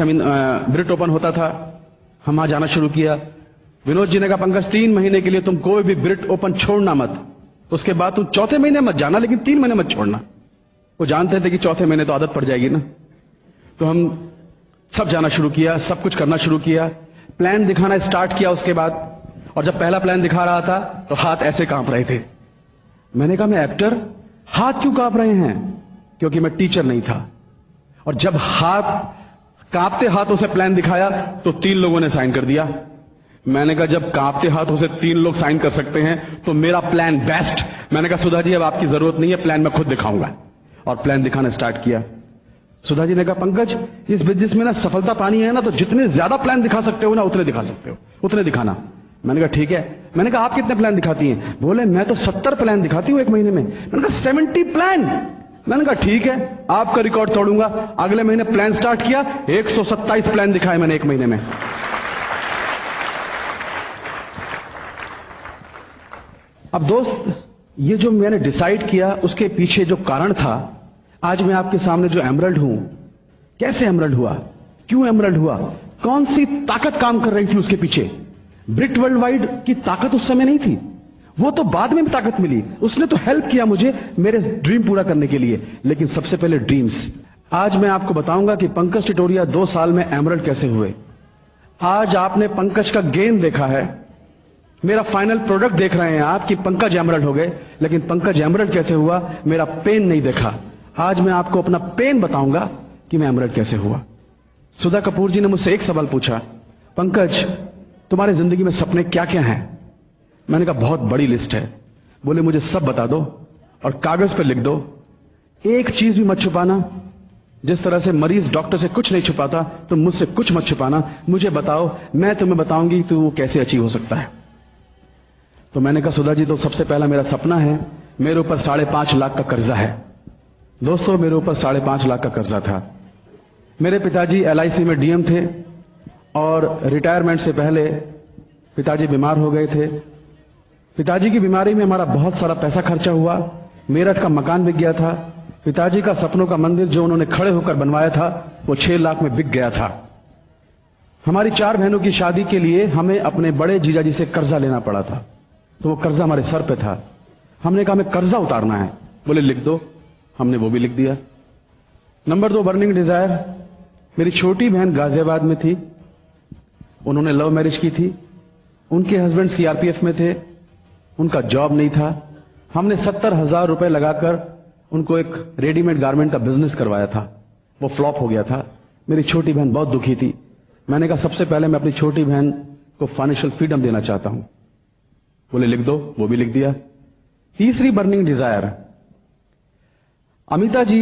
ब्रिट ओपन होता था, हम वहां जाना शुरू किया। विनोद जी ने कहा पंकज 3 महीने के लिए तुम कोई भी ब्रिट ओपन छोड़ना मत, उसके बाद तुम चौथे महीने मत जाना, लेकिन 3 महीने मत छोड़ना। वो जानते थे कि चौथे महीने तो आदत पड़ जाएगी ना। तो हम सब जाना शुरू किया, सब कुछ करना शुरू किया, प्लान दिखाना स्टार्ट किया उसके बाद। और जब पहला प्लान दिखा रहा था तो हाथ ऐसे कांप रहे थे। मैंने कहा मैं एक्टर, हाथ क्यों कांप रहे हैं? क्योंकि मैं टीचर नहीं था। और जब कांपते हाथों से प्लान दिखाया तो 3 लोगों ने साइन कर दिया। मैंने कहा जब कांपते हाथों से 3 लोग साइन कर सकते हैं तो मेरा प्लान बेस्ट। मैंने कहा सुधा जी अब आपकी जरूरत नहीं है, प्लान मैं खुद दिखाऊंगा। और प्लान दिखाना स्टार्ट किया। सुधा जी ने कहा पंकज इस बिजनेस में ना सफलता पानी है ना, तो जितने ज्यादा प्लान दिखा सकते हो ना उतने दिखा सकते हो, उतने दिखाना। मैंने कहा ठीक है। मैंने कहा आप कितने प्लान दिखाती हैं? बोले मैं तो 70 प्लान दिखाती हूं 1 महीने में। मैंने कहा 70 प्लान? मैंने कहा ठीक है, आपका रिकॉर्ड तोड़ूंगा। अगले महीने प्लान स्टार्ट किया, 127 प्लान दिखाए मैंने 1 महीने में। अब दोस्त, ये जो मैंने डिसाइड किया उसके पीछे जो कारण था, आज मैं आपके सामने जो एमरल्ड हूं, कैसे एमरल्ड हुआ, क्यों एमरल्ड हुआ, कौन सी ताकत काम कर रही थी उसके पीछे। ब्रिट वर्ल्ड वाइड की ताकत उस समय नहीं थी, वो तो बाद में ताकत मिली। उसने तो हेल्प किया मुझे मेरे ड्रीम पूरा करने के लिए, लेकिन सबसे पहले ड्रीम्स। आज मैं आपको बताऊंगा कि पंकज टिटोरिया 2 साल में एमरल्ड कैसे हुए। आज आपने पंकज का गेम देखा है, मेरा फाइनल प्रोडक्ट देख रहे हैं आप कि पंकज एमरल्ड हो गए, लेकिन पंकज एमरल्ड कैसे हुआ, मेरा पेन नहीं देखा। आज मैं आपको अपना पेन बताऊंगा कि मैं एमरल्ड कैसे हुआ। सुधा कपूर जी ने मुझसे एक सवाल पूछा, पंकज तुम्हारे जिंदगी में सपने क्या क्या हैं? मैंने कहा बहुत बड़ी लिस्ट है। बोले मुझे सब बता दो और कागज पर लिख दो, एक चीज भी मत छुपाना। जिस तरह से मरीज डॉक्टर से कुछ नहीं छुपाता, तुम मुझसे कुछ मत छुपाना, मुझे बताओ, मैं तुम्हें बताऊंगी कि वो कैसे अचीव हो सकता है। तो मैंने कहा सुधा जी तो सबसे पहला मेरा सपना है, मेरे ऊपर 5.5 लाख का कर्जा है। दोस्तों मेरे ऊपर 5.5 लाख का कर्जा था। मेरे पिताजी LIC में DM थे और रिटायरमेंट से पहले पिताजी बीमार हो गए थे। पिताजी की बीमारी में हमारा बहुत सारा पैसा खर्चा हुआ। मेरठ का मकान बिक गया था। पिताजी का सपनों का मंदिर जो उन्होंने खड़े होकर बनवाया था वो 6 लाख में बिक गया था। हमारी 4 बहनों की शादी के लिए हमें अपने बड़े जीजाजी से कर्जा लेना पड़ा था, तो वो कर्जा हमारे सर पे था। हमने कहा हमें कर्जा उतारना है। बोले लिख दो, हमने वो भी लिख दिया। Number 2 burning desire. मेरी छोटी बहन गाजियाबाद में थी, उन्होंने लव मैरिज की थी। उनके हस्बैंड CRPF में थे, उनका जॉब नहीं था। हमने 70,000 रुपए लगाकर उनको एक रेडीमेड गारमेंट का बिजनेस करवाया था, वो फ्लॉप हो गया था। मेरी छोटी बहन बहुत दुखी थी। मैंने कहा सबसे पहले मैं अपनी छोटी बहन को फाइनेंशियल फ्रीडम देना चाहता हूं। बोले लिख दो, वो भी लिख दिया। तीसरी बर्निंग डिजायर, अमिता जी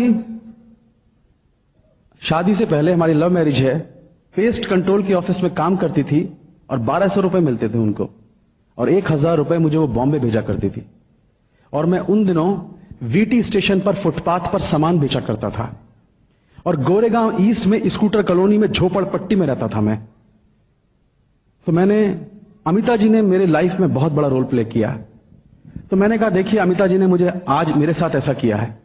शादी से पहले, हमारी लव मैरिज है, पेस्ट कंट्रोल के ऑफिस में काम करती थी और 1200 रुपए मिलते थे उनको, और 1000 रुपए मुझे वो बॉम्बे भेजा करती थी। और मैं उन दिनों VT स्टेशन पर फुटपाथ पर सामान बेचा करता था और गोरेगांव ईस्ट में स्कूटर कॉलोनी में झोपड़पट्टी में रहता था मैं। तो अमिता जी ने मेरे लाइफ में बहुत बड़ा रोल प्ले किया। तो मैंने कहा देखिए अमिता जी ने मुझे आज मेरे साथ ऐसा किया है।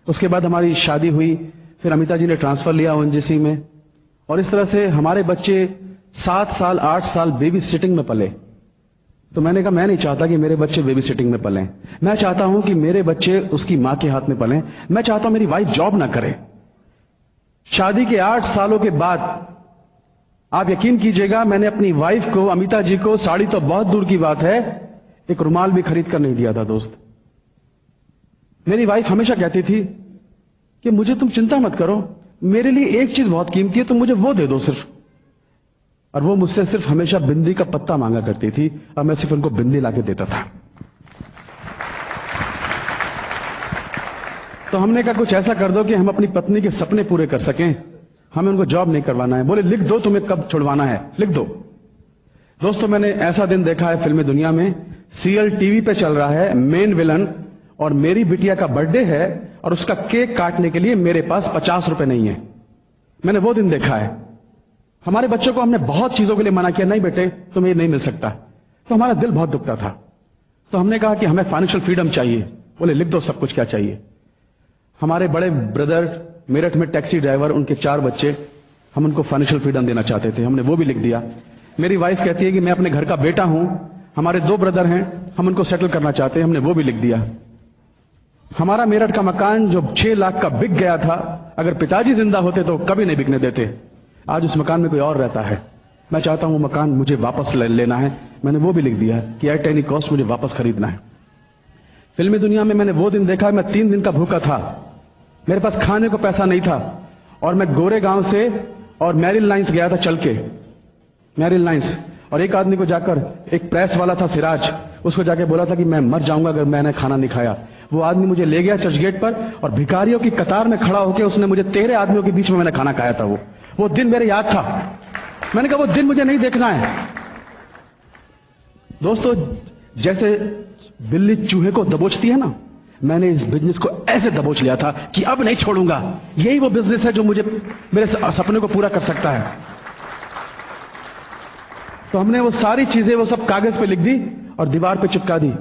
उसके बाद हमारी शादी हुई, फिर अमिता जी ने ट्रांसफर लिया ONGC में, और इस तरह से हमारे बच्चे 7 साल 8 साल बेबी सिटिंग में पले। तो मैंने कहा मैं नहीं चाहता कि मेरे बच्चे बेबी सिटिंग में पलें, मैं चाहता हूं कि मेरे बच्चे उसकी मां के हाथ में पलें। मैं चाहता हूं मेरी वाइफ जॉब ना करे। शादी के 8 सालों के बाद आप यकीन कीजिएगा मैंने अपनी वाइफ को, अमिता जी को, साड़ी तो बहुत दूर की बात है, एक रुमाल भी खरीद कर नहीं दिया था। दोस्त मेरी वाइफ हमेशा कहती थी कि मुझे तुम चिंता मत करो, मेरे लिए एक चीज बहुत कीमती है, तुम मुझे वो दे दो सिर्फ। और वो मुझसे सिर्फ हमेशा बिंदी का पत्ता मांगा करती थी और मैं सिर्फ उनको बिंदी लाके देता था। तो हमने कहा कुछ ऐसा कर दो कि हम अपनी पत्नी के सपने पूरे कर सकें। हमें उनको जॉब नहीं करवाना है। बोले लिख दो तुम्हें कब छुड़वाना है, लिख दो। दोस्तों मैंने ऐसा दिन देखा है फिल्मी दुनिया में, सीरियल टीवी पे चल रहा है, मेन विलन, और मेरी बिटिया का बर्थडे है और उसका केक काटने के लिए मेरे पास 50 रुपए नहीं है। मैंने वो दिन देखा है। हमारे बच्चों को हमने बहुत चीजों के लिए मना किया, नहीं बेटे तुम्हें नहीं मिल सकता, तो हमारा दिल बहुत दुखता था। तो हमने कहा कि हमें फाइनेंशियल फ्रीडम चाहिए। बोले लिख दो सब कुछ क्या चाहिए। हमारे बड़े ब्रदर मेरठ में टैक्सी ड्राइवर, उनके 4 बच्चे, हम उनको फाइनेंशियल फ्रीडम देना चाहते थे, हमने वो भी लिख दिया। मेरी वाइफ कहती है कि मैं अपने घर का बेटा हूं, हमारे 2 ब्रदर हैं, हम उनको सेटल करना चाहते हैं, हमने वो भी लिख दिया। हमारा मेरठ का मकान जो 6 लाख का बिक गया था, अगर पिताजी जिंदा होते तो कभी नहीं बिकने देते। आज उस मकान में कोई और रहता है। मैं चाहता हूं वो मकान मुझे वापस लेना है, मैंने वो भी लिख दिया कि एट एनी कॉस्ट मुझे वापस खरीदना है। फिल्मी दुनिया में मैंने वो दिन देखा, मैं 3 दिन का भूखा था, मेरे पास खाने को पैसा नहीं था, और मैं गोरे गांव से और मैरिल लाइंस गया था चल के, मैरिल लाइंस, और एक आदमी को जाकर, एक प्रेस वाला था सिराज, उसको जाके बोला था कि मैं मर जाऊंगा अगर मैंने खाना नहीं खाया। वो आदमी मुझे ले गया चर्चगेट पर, और भिखारियों की कतार में खड़ा होकर उसने मुझे 13 आदमियों के बीच में मैंने खाना खाया था। वो दिन मेरे याद था। मैंने कहा वो दिन मुझे नहीं देखना है। दोस्तों जैसे बिल्ली चूहे को दबोचती है ना, मैंने इस बिजनेस को ऐसे दबोच लिया था कि अब नहीं छोड़ूंगा। यही वो बिजनेस है जो मुझे मेरे सपने को पूरा कर सकता है। तो हमने वो सारी चीजें वो सब कागज पे लिख दी और दीवार पे चिपका दी।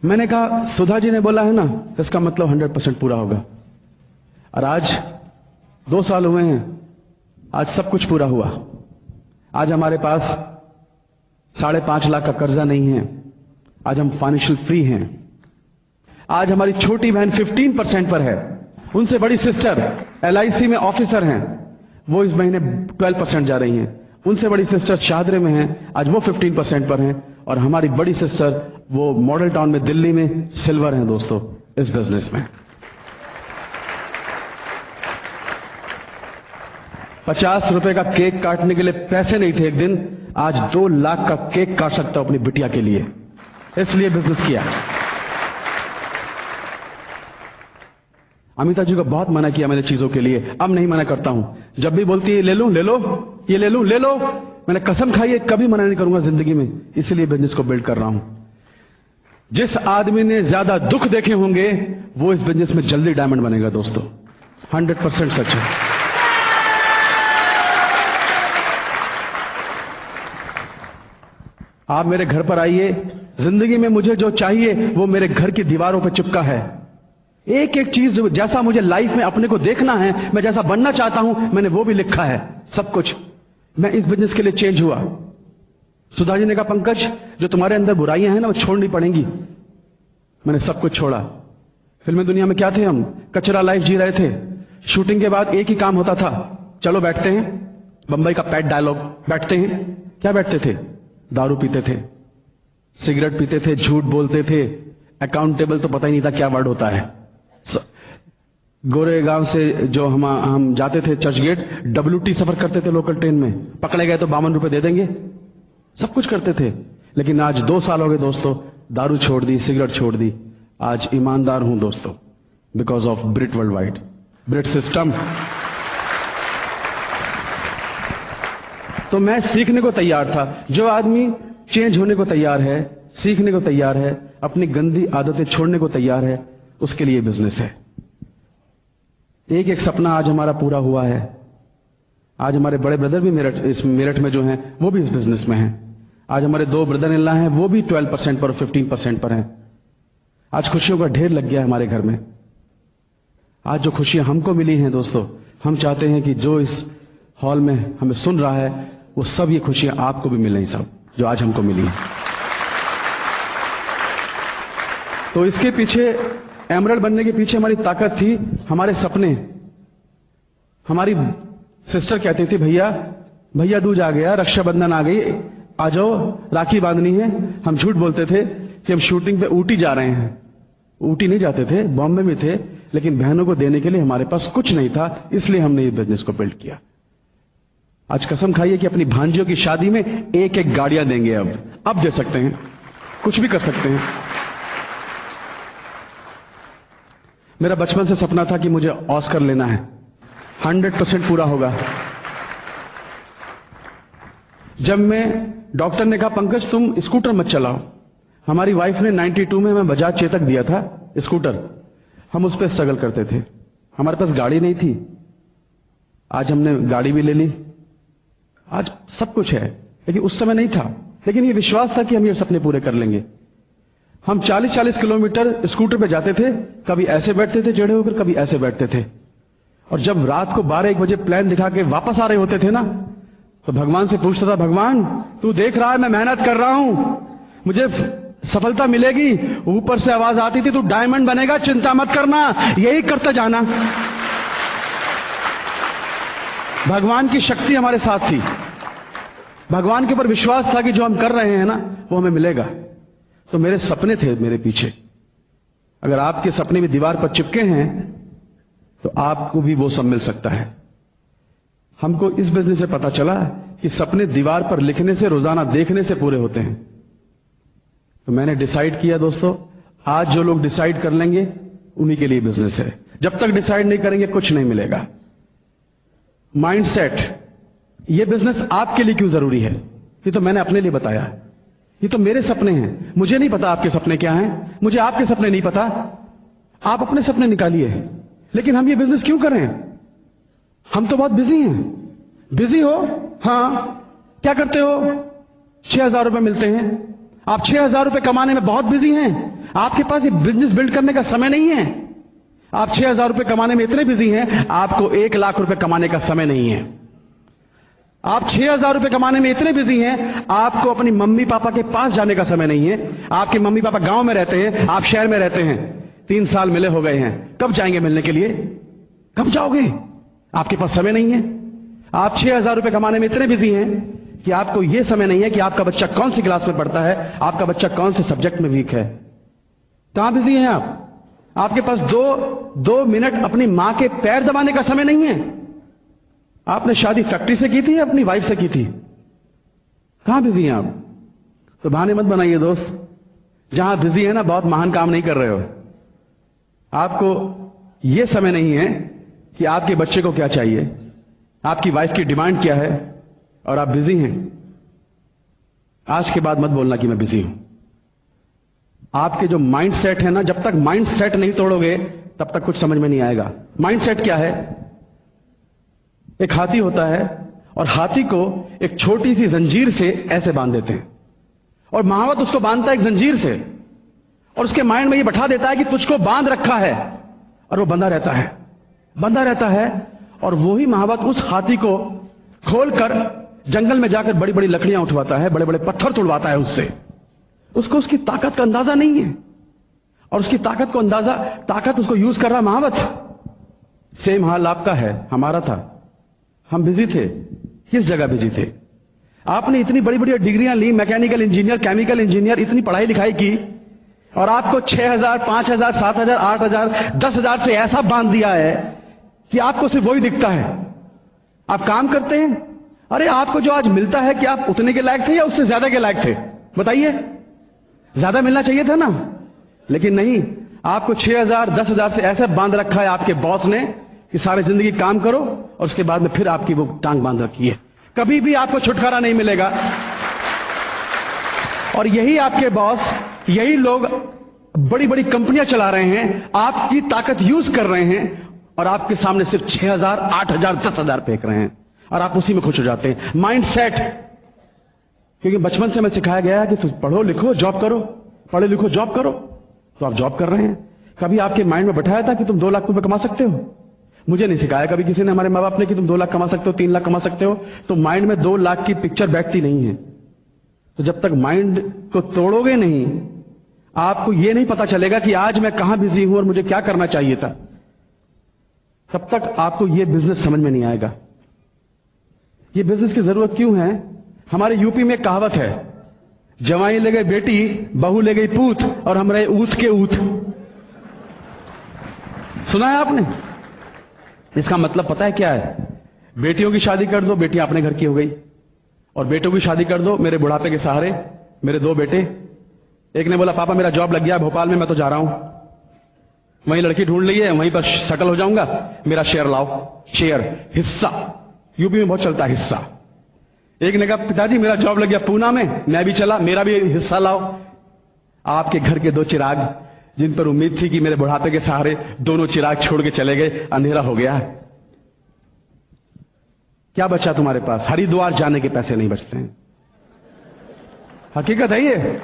मैंने कहा सुधा जी ने बोला है ना, इसका मतलब 100% पूरा होगा। और आज 2 साल हुए हैं, आज सब कुछ पूरा हुआ। आज हमारे पास 5.5 लाख का कर्जा नहीं है, आज हम फाइनेंशियल फ्री हैं। आज हमारी छोटी बहन 15% पर है, उनसे बड़ी सिस्टर LIC में ऑफिसर हैं, वो इस महीने 12% जा रही हैं। उनसे बड़ी सिस्टर शादरे में हैं, आज वो 15% पर हैं, और हमारी बड़ी सिस्टर वो मॉडल टाउन में दिल्ली में सिल्वर हैं। दोस्तों इस बिजनेस में 50 रुपए का केक काटने के लिए पैसे नहीं थे एक दिन, आज 2 लाख का केक काट सकता हूं अपनी बिटिया के लिए, इसलिए बिजनेस किया। अमिता जी को बहुत मना किया मैंने चीजों के लिए, अब नहीं मना करता हूं। जब भी बोलती है ले लूं ले लो, ये ले लूं ले लो, मैंने कसम खाई है कभी मना नहीं करूंगा जिंदगी में, इसीलिए बिजनेस को बिल्ड कर रहा हूं। जिस आदमी ने ज्यादा दुख देखे होंगे वो इस बिजनेस में जल्दी डायमंड बनेगा। दोस्तों 100% सच है। आप मेरे घर पर आइए, जिंदगी में मुझे जो चाहिए वो मेरे घर की दीवारों पर चिपका है। एक एक चीज जैसा मुझे लाइफ में अपने को देखना है, मैं जैसा बनना चाहता हूं, मैंने वो भी लिखा है सब कुछ। मैं इस बिजनेस के लिए चेंज हुआ। सुधा जी ने कहा पंकज जो तुम्हारे अंदर बुराइयां हैं ना वो छोड़नी पड़ेंगी। मैंने सब कुछ छोड़ा। फिल्मी दुनिया में क्या थे हम, कचरा लाइफ जी रहे थे। शूटिंग के बाद एक ही काम होता था, चलो बैठते हैं, बंबई का पैट डायलॉग, बैठते हैं। क्या बैठते थे, दारू पीते थे, सिगरेट पीते थे, झूठ बोलते थे, अकाउंटेबल तो पता ही नहीं था क्या वर्ड होता है। गोरे गांव से जो हम जाते थे चर्चगेट, WT सफर करते थे लोकल ट्रेन में, पकड़े गए तो 52 रुपए दे देंगे, सब कुछ करते थे। लेकिन आज 2 साल हो गए दोस्तों, दारू छोड़ दी, सिगरेट छोड़ दी, आज ईमानदार हूं दोस्तों, because of Brit world wide, Brit system. तो मैं सीखने को तैयार था। जो आदमी चेंज होने को तैयार है, सीखने को तैयार है, अपनी गंदी आदतें छोड़ने को तैयार है, उसके लिए बिजनेस है। एक एक सपना आज हमारा पूरा हुआ है। आज हमारे बड़े ब्रदर भी मेरठ में जो हैं वो भी इस बिजनेस में हैं। आज हमारे 2 ब्रदर इन लॉ हैं, वो भी 12% पर 15% पर हैं। आज खुशियों का ढेर लग गया है हमारे घर में। आज जो खुशियां हमको मिली हैं दोस्तों, हम चाहते हैं कि जो इस हॉल में हमें सुन रहा है वो सब ये खुशियां आपको भी मिलें, सब जो आज हमको मिली हैं। तो इसके पीछे, एमरल्ड बनने के पीछे हमारी ताकत थी हमारे सपने। हमारी सिस्टर कहती थी भैया भैया दूज आ गया, रक्षाबंधन आ गई, आ जाओ राखी बांधनी है। हम झूठ बोलते थे कि हम शूटिंग पे ऊटी जा रहे हैं। ऊटी नहीं जाते थे, बॉम्बे में थे, लेकिन बहनों को देने के लिए हमारे पास कुछ नहीं था, इसलिए हमने ये बिजनेस को बिल्ड किया। आज कसम खाइए कि अपनी भांजियों की शादी में एक एक गाड़ियां देंगे। अब दे सकते हैं, कुछ भी कर सकते हैं। मेरा बचपन से सपना था कि मुझे ऑस्कर लेना है। 100% पूरा होगा। जब मैं डॉक्टर ने कहा पंकज तुम स्कूटर मत चलाओ, हमारी वाइफ ने 92 में हमें बजाज चेतक दिया था स्कूटर, हम उस पर स्ट्रगल करते थे, हमारे पास गाड़ी नहीं थी। आज हमने गाड़ी भी ले ली, आज सब कुछ है, लेकिन उस समय नहीं था। लेकिन ये विश्वास था कि हम ये सपने पूरे कर लेंगे। हम 40-40 किलोमीटर स्कूटर पे जाते थे, कभी ऐसे बैठते थे टेढ़े होकर, कभी ऐसे बैठते थे। और जब रात को 12-1 बजे प्लान दिखा के वापस आ रहे होते थे ना, तो भगवान से पूछता था, भगवान तू देख रहा है मैं मेहनत कर रहा हूं, मुझे सफलता मिलेगी। ऊपर से आवाज आती थी, तू डायमंड बनेगा, चिंता मत करना, यही करता जाना। भगवान की शक्ति हमारे साथ थी, भगवान के ऊपर विश्वास था कि जो हम कर रहे हैं ना वो हमें मिलेगा। तो मेरे सपने थे मेरे पीछे। अगर आपके सपने भी दीवार पर चिपके हैं तो आपको भी वो सब मिल सकता है। हमको इस बिजनेस से पता चला कि सपने दीवार पर लिखने से, रोजाना देखने से पूरे होते हैं। तो मैंने डिसाइड किया दोस्तों, आज जो लोग डिसाइड कर लेंगे उन्हीं के लिए बिजनेस है। जब तक डिसाइड नहीं करेंगे कुछ नहीं मिलेगा। माइंडसेट, ये बिजनेस आपके लिए क्यों जरूरी है, ये तो मैंने अपने लिए बताया। ये तो मेरे सपने हैं, मुझे नहीं पता आपके सपने क्या हैं, मुझे आपके सपने नहीं पता। आप अपने सपने निकालिए, लेकिन हम ये बिजनेस क्यों करें? हम तो बहुत बिजी हैं। बिजी हो? हां, क्या करते हो? 6,000 रुपए मिलते हैं, आप 6,000 रुपए कमाने में बहुत बिजी हैं। आपके पास ये बिजनेस बिल्ड करने का समय नहीं है। आप 6,000 रुपए कमाने में इतने बिजी हैं, आपको 1 लाख रुपए कमाने का समय नहीं है। आप 6,000 रुपए कमाने में इतने बिजी हैं, आपको अपनी मम्मी पापा के पास जाने का समय नहीं है। आपके मम्मी पापा गांव में रहते हैं, आप शहर में रहते हैं, 3 साल मिले हो गए हैं, कब जाएंगे मिलने के लिए? कब जाओगे? आपके पास समय नहीं है। आप 6,000 रुपए कमाने में इतने बिजी हैं कि आपको यह समय नहीं है कि आपका बच्चा कौन सी क्लास में पढ़ता है, आपका बच्चा कौन से सब्जेक्ट में वीक है। कहां बिजी हैं आप? आपके पास दो मिनट अपनी मां के पैर दबाने का समय नहीं है। आपने शादी फैक्ट्री से की थी या अपनी वाइफ से की थी? कहां बिजी हैं आप? तो बहाने मत बनाइए दोस्त, जहां बिजी है ना बहुत महान काम नहीं कर रहे हो। आपको यह समय नहीं है कि आपके बच्चे को क्या चाहिए, आपकी वाइफ की डिमांड क्या है, और आप बिजी हैं। आज के बाद मत बोलना कि मैं बिजी हूं। आपके जो माइंड सेट है ना, जब तक माइंड सेट नहीं तोड़ोगे तब तक कुछ समझ में नहीं आएगा। माइंड सेट क्या है? एक हाथी होता है और हाथी को एक छोटी सी जंजीर से ऐसे बांध देते हैं, और महावत उसको बांधता है एक जंजीर से, और उसके माइंड में ये बैठा देता है कि तुझको बांध रखा है, और वो बंधा रहता है, बंधा रहता है। और वही महावत उस हाथी को खोलकर जंगल में जाकर बड़ी बड़ी लकड़ियां उठवाता है, बड़े बड़े पत्थर तोड़वाता है उससे। उसको उसकी ताकत का अंदाजा नहीं है, और उसकी ताकत उसको यूज कर रहा महावत। सेम हाल आपका है, हमारा था। हम बिजी थे। किस जगह बिजी थे? आपने इतनी बड़ी बड़ी डिग्रियां ली, मैकेनिकल इंजीनियर, केमिकल इंजीनियर, इतनी पढ़ाई लिखाई की, और आपको 6,000, 5,000, 7,000, 8,000, 10,000 से ऐसा बांध दिया है कि आपको सिर्फ वही दिखता है। आप काम करते हैं, अरे आपको जो आज मिलता है, क्या आप उतने के लायक थे या उससे ज्यादा के लायक थे? बताइए। ज्यादा मिलना चाहिए था ना, लेकिन नहीं, आपको 6,000, 10,000 से ऐसा बांध रखा है आपके बॉस ने कि सारी जिंदगी काम करो, और उसके बाद में फिर आपकी वो टांग बांध रखी है, कभी भी आपको छुटकारा नहीं मिलेगा। और यही आपके बॉस, यही लोग बड़ी बड़ी कंपनियां चला रहे हैं, आपकी ताकत यूज कर रहे हैं, और आपके सामने सिर्फ 6,000, 8,000, 10,000 फेंक रहे हैं, और आप उसी में खुश हो जाते हैं। माइंड सेट, क्योंकि बचपन से हमें सिखाया गया है कि तुम पढ़ो लिखो जॉब करो, पढ़ो लिखो जॉब करो, तो आप जॉब कर रहे हैं। कभी आपके माइंड में बैठाया था कि तुम 2 लाख रुपए कमा सकते हो? मुझे नहीं सिखाया कभी किसी ने, हमारे मां बाप ने, कि तुम 2 लाख कमा सकते हो, 3 लाख कमा सकते हो। तो माइंड में 2 लाख की पिक्चर बैठती नहीं है। तो जब तक माइंड को तोड़ोगे नहीं, आपको यह नहीं पता चलेगा कि आज मैं कहां बिजी हूं और मुझे क्या करना चाहिए था, तब तक आपको यह बिजनेस समझ में नहीं आएगा। यह बिजनेस की जरूरत क्यों है? हमारे यूपी में एक कहावत है, जवाई ले गई बेटी, बहू ले गई पूत, और हम रहे ऊत के ऊत। सुना है आपने? इसका मतलब पता है क्या है? बेटियों की शादी कर दो, बेटियां अपने घर की हो गई, और बेटों की शादी कर दो, मेरे बुढ़ापे के सहारे मेरे 2 बेटे। एक ने बोला पापा मेरा जॉब लग गया भोपाल में, मैं तो जा रहा हूं। वहीं लड़की ढूंढ ली है, वहीं पर सेटल हो जाऊंगा, मेरा शेयर लाओ, शेयर, हिस्सा। यूपी में बहुत चलता है हिस्सा। एक ने कहा पिताजी मेरा जॉब लग गया पूना में, मैं भी चला, मेरा भी हिस्सा लाओ। आपके घर के 2 चिराग जिन पर उम्मीद थी कि मेरे बुढ़ापे के सहारे दोनों चिराग छोड़ के चले गए, अंधेरा हो गया। क्या बचा तुम्हारे पास? हरिद्वार जाने के पैसे नहीं बचते हैं। हकीकत है ये।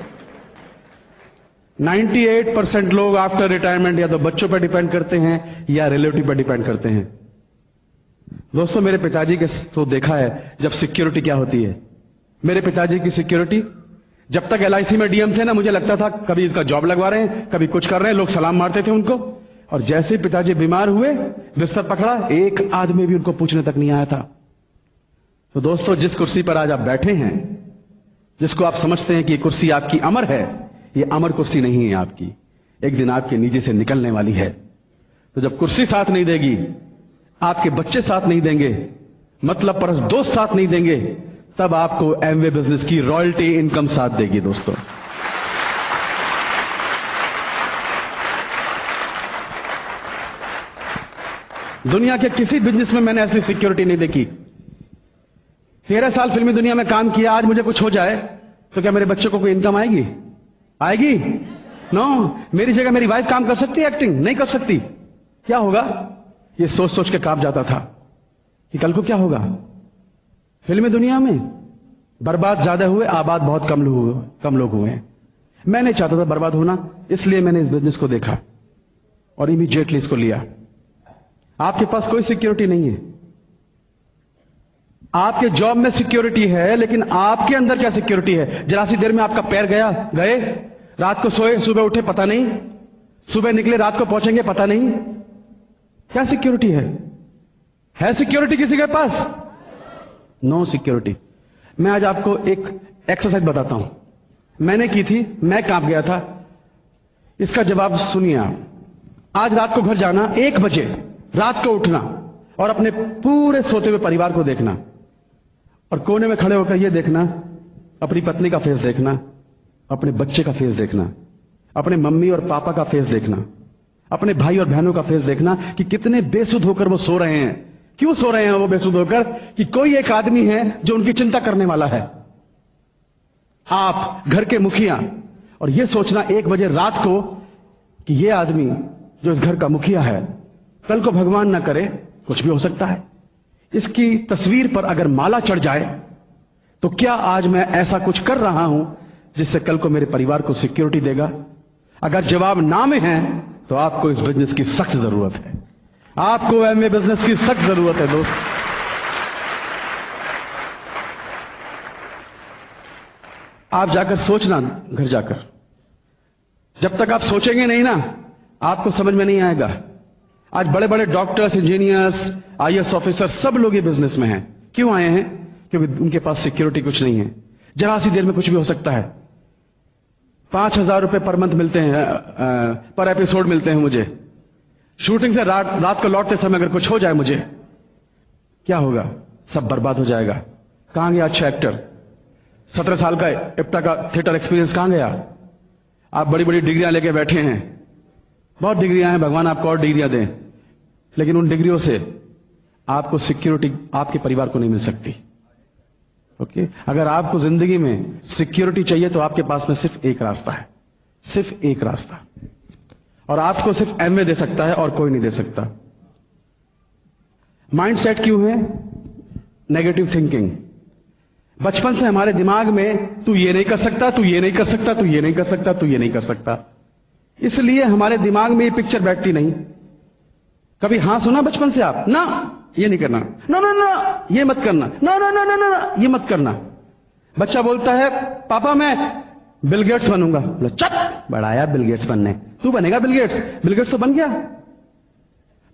98% लोग आफ्टर रिटायरमेंट या तो बच्चों पर डिपेंड करते हैं या रिलेटिव पर डिपेंड करते हैं। दोस्तों मेरे पिताजी के तो देखा है जब सिक्योरिटी क्या होती है। मेरे पिताजी की सिक्योरिटी, जब तक LIC में DM थे ना, मुझे लगता था कभी इसका जॉब लगवा रहे हैं, कभी कुछ कर रहे हैं, लोग सलाम मारते थे उनको। और जैसे ही पिताजी बीमार हुए, बिस्तर पकड़ा, एक आदमी भी उनको पूछने तक नहीं आया था। तो दोस्तों जिस कुर्सी पर आज आप बैठे हैं, जिसको आप समझते हैं कि ये कुर्सी आपकी अमर है, ये अमर कुर्सी नहीं है आपकी, एक दिन आपके नीचे से निकलने वाली है। तो जब कुर्सी साथ नहीं देगी, आपके बच्चे साथ नहीं देंगे, मतलब परस दोस्त साथ नहीं देंगे, तब आपको एमवे बिजनेस की रॉयल्टी इनकम साथ देगी। दोस्तों दुनिया के किसी बिजनेस में मैंने ऐसी सिक्योरिटी नहीं देखी। 13 साल फिल्मी दुनिया में काम किया, आज मुझे कुछ हो जाए तो क्या मेरे बच्चे को कोई इनकम आएगी? आएगी? नो। मेरी जगह मेरी वाइफ काम कर सकती है एक्टिंग? नहीं कर सकती। क्या होगा? ये सोच सोच के कांप जाता था कि कल को क्या होगा। फिल्मी दुनिया में बर्बाद ज्यादा हुए, आबाद बहुत कम लोग हुए हैं। मैं नहीं चाहता था बर्बाद होना, इसलिए मैंने इस बिजनेस को देखा और इमीडिएटली इसको लिया। आपके पास कोई सिक्योरिटी नहीं है। आपके जॉब में सिक्योरिटी है, लेकिन आपके अंदर क्या सिक्योरिटी है? जरा सी देर में आपका पैर गए, रात को सोए, सुबह उठे पता नहीं, सुबह निकले रात को पहुंचेंगे पता नहीं। क्या सिक्योरिटी है? है सिक्योरिटी किसी के पास? No security. मैं आज आपको एक एक्सरसाइज बताता हूं, मैंने की थी, मैं कांप गया था। इसका जवाब सुनिए आप। आज रात को घर जाना, 1 बजे रात को उठना और अपने पूरे सोते हुए परिवार को देखना और कोने में खड़े होकर यह देखना, अपनी पत्नी का फेस देखना, अपने बच्चे का फेस देखना, अपने मम्मी और पापा का फेस देखना, अपने भाई और बहनों का फेस देखना कि कितने बेसुध होकर वो सो रहे हैं। क्यों सो रहे हैं वो बेसुध होकर? कि कोई एक आदमी है जो उनकी चिंता करने वाला है, आप घर के मुखिया। और यह सोचना 1 बजे रात को कि यह आदमी जो इस घर का मुखिया है, कल को भगवान ना करे कुछ भी हो सकता है, इसकी तस्वीर पर अगर माला चढ़ जाए तो क्या आज मैं ऐसा कुछ कर रहा हूं जिससे कल को मेरे परिवार को सिक्योरिटी देगा? अगर जवाब ना में है तो आपको इस बिजनेस की सख्त जरूरत है। आपको एमवे बिजनेस की सख्त जरूरत है दोस्त। आप जाकर सोचना, घर जाकर, जब तक आप सोचेंगे नहीं ना, आपको समझ में नहीं आएगा। आज बड़े बड़े डॉक्टर्स, इंजीनियर्स, IAS ऑफिसर, सब लोग ये बिजनेस में हैं। क्यों आए हैं? क्योंकि उनके पास सिक्योरिटी कुछ नहीं है। जरा सी देर में कुछ भी हो सकता है। 5,000 रुपए पर मंथ मिलते हैं, पर एपिसोड मिलते हैं मुझे। शूटिंग से रात को लौटते समय अगर कुछ हो जाए मुझे, क्या होगा? सब बर्बाद हो जाएगा। कहां गया अच्छा एक्टर? 17 साल का इप्टा का थिएटर एक्सपीरियंस कहां गया? आप बड़ी बड़ी डिग्रियां लेके बैठे हैं, बहुत डिग्रियां हैं, भगवान आपको और डिग्रियां दें, लेकिन उन डिग्रियों से आपको सिक्योरिटी आपके परिवार को नहीं मिल सकती। ओके? अगर आपको जिंदगी में सिक्योरिटी चाहिए तो आपके पास में सिर्फ एक रास्ता है, सिर्फ एक रास्ता, और आपको सिर्फ एमवे दे सकता है और कोई नहीं दे सकता। माइंडसेट क्यों है? Negative thinking. बचपन से हमारे दिमाग में तू ये नहीं कर सकता, तू ये नहीं कर सकता, तू ये नहीं कर सकता, तू ये नहीं कर सकता, इसलिए हमारे दिमाग में ये पिक्चर बैठती नहीं। कभी हाँ सुना बचपन से आप? ना, ये नहीं करना, ना ना ना ये मत करना, ना ना ना ना ना ये मत करना। बच्चा बोलता है पापा मैं बिल गेट्स बनूंगा। चट, बढ़ाया बिल गेट्स बनने, तू बनेगा बिल गेट्स? बिल गेट्स तो बन गया।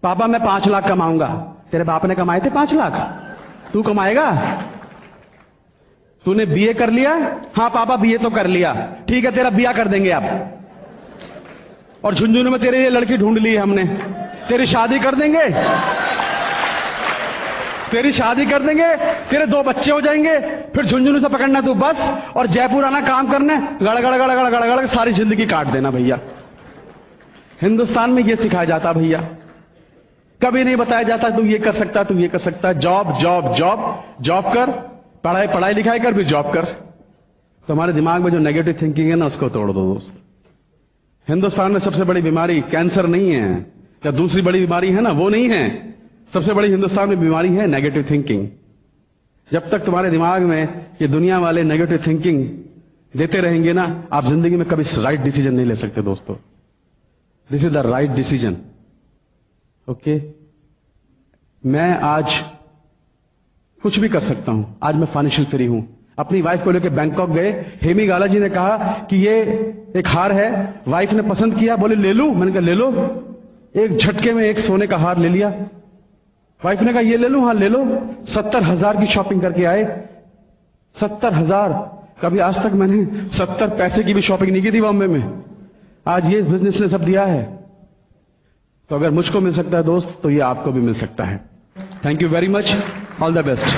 पापा मैं 5 लाख कमाऊंगा। तेरे बाप ने कमाए थे 5 लाख, तू कमाएगा? तूने BA कर लिया? हाँ पापा BA तो कर लिया, ठीक है तेरा बिया कर देंगे आप, और झुंझुनू में तेरे लिए लड़की ढूंढ ली है हमने, तेरी शादी कर देंगे, तेरी शादी कर देंगे, तेरे 2 बच्चे हो जाएंगे, फिर झुंझुनू से पकड़ना तू बस और जयपुर आना काम करने, गड़गड़ गड़गड़ गड़गड़ सारी जिंदगी काट देना भैया। हिंदुस्तान में यह सिखाया जाता भैया, कभी नहीं बताया जाता तू ये कर सकता, तू ये कर सकता। जॉब जॉब जॉब जॉब कर, पढ़ाई पढ़ाई लिखाई कर, भी जॉब कर। तुम्हारे दिमाग में जो नेगेटिव थिंकिंग है ना, उसको तोड़ दो दोस्त। हिंदुस्तान में सबसे बड़ी बीमारी कैंसर नहीं है, या दूसरी बड़ी बीमारी है ना, वो नहीं है। सबसे बड़ी हिंदुस्तान में बीमारी है नेगेटिव थिंकिंग। जब तक तुम्हारे दिमाग में ये दुनिया वाले नेगेटिव थिंकिंग देते रहेंगे ना, आप जिंदगी में कभी राइट डिसीजन नहीं ले सकते दोस्तों। This is the right decision. Okay, मैं आज कुछ भी कर सकता हूं। आज मैं फाइनेंशियल फ्री हूं। अपनी वाइफ को लेकर बैंकॉक गए, हेमी गाला जी ने कहा कि ये एक हार है, वाइफ ने पसंद किया, बोले ले लूं। मैंने कहा ले लो। एक झटके में एक सोने का हार ले लिया। वाइफ ने कहा ये ले लूं, हाँ ले लो। 70,000 की शॉपिंग करके आए। 70,000। कभी आज तक मैंने 70 पैसे की भी शॉपिंग नहीं की थी बॉम्बे में। आज ये बिजनेस ने सब दिया है। तो अगर मुझको मिल सकता है दोस्त, तो ये आपको भी मिल सकता है। Thank you very much, all the best.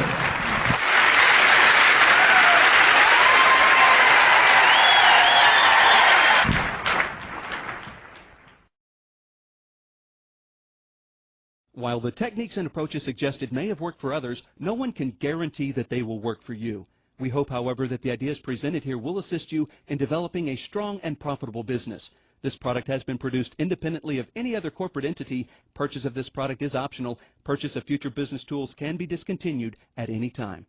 While the techniques and approaches suggested may have worked for others, no one can guarantee that they will work for you. We hope, however, that the ideas presented here will assist you in developing a strong and profitable business. This product has been produced independently of any other corporate entity. Purchase of this product is optional. Purchase of future business tools can be discontinued at any time.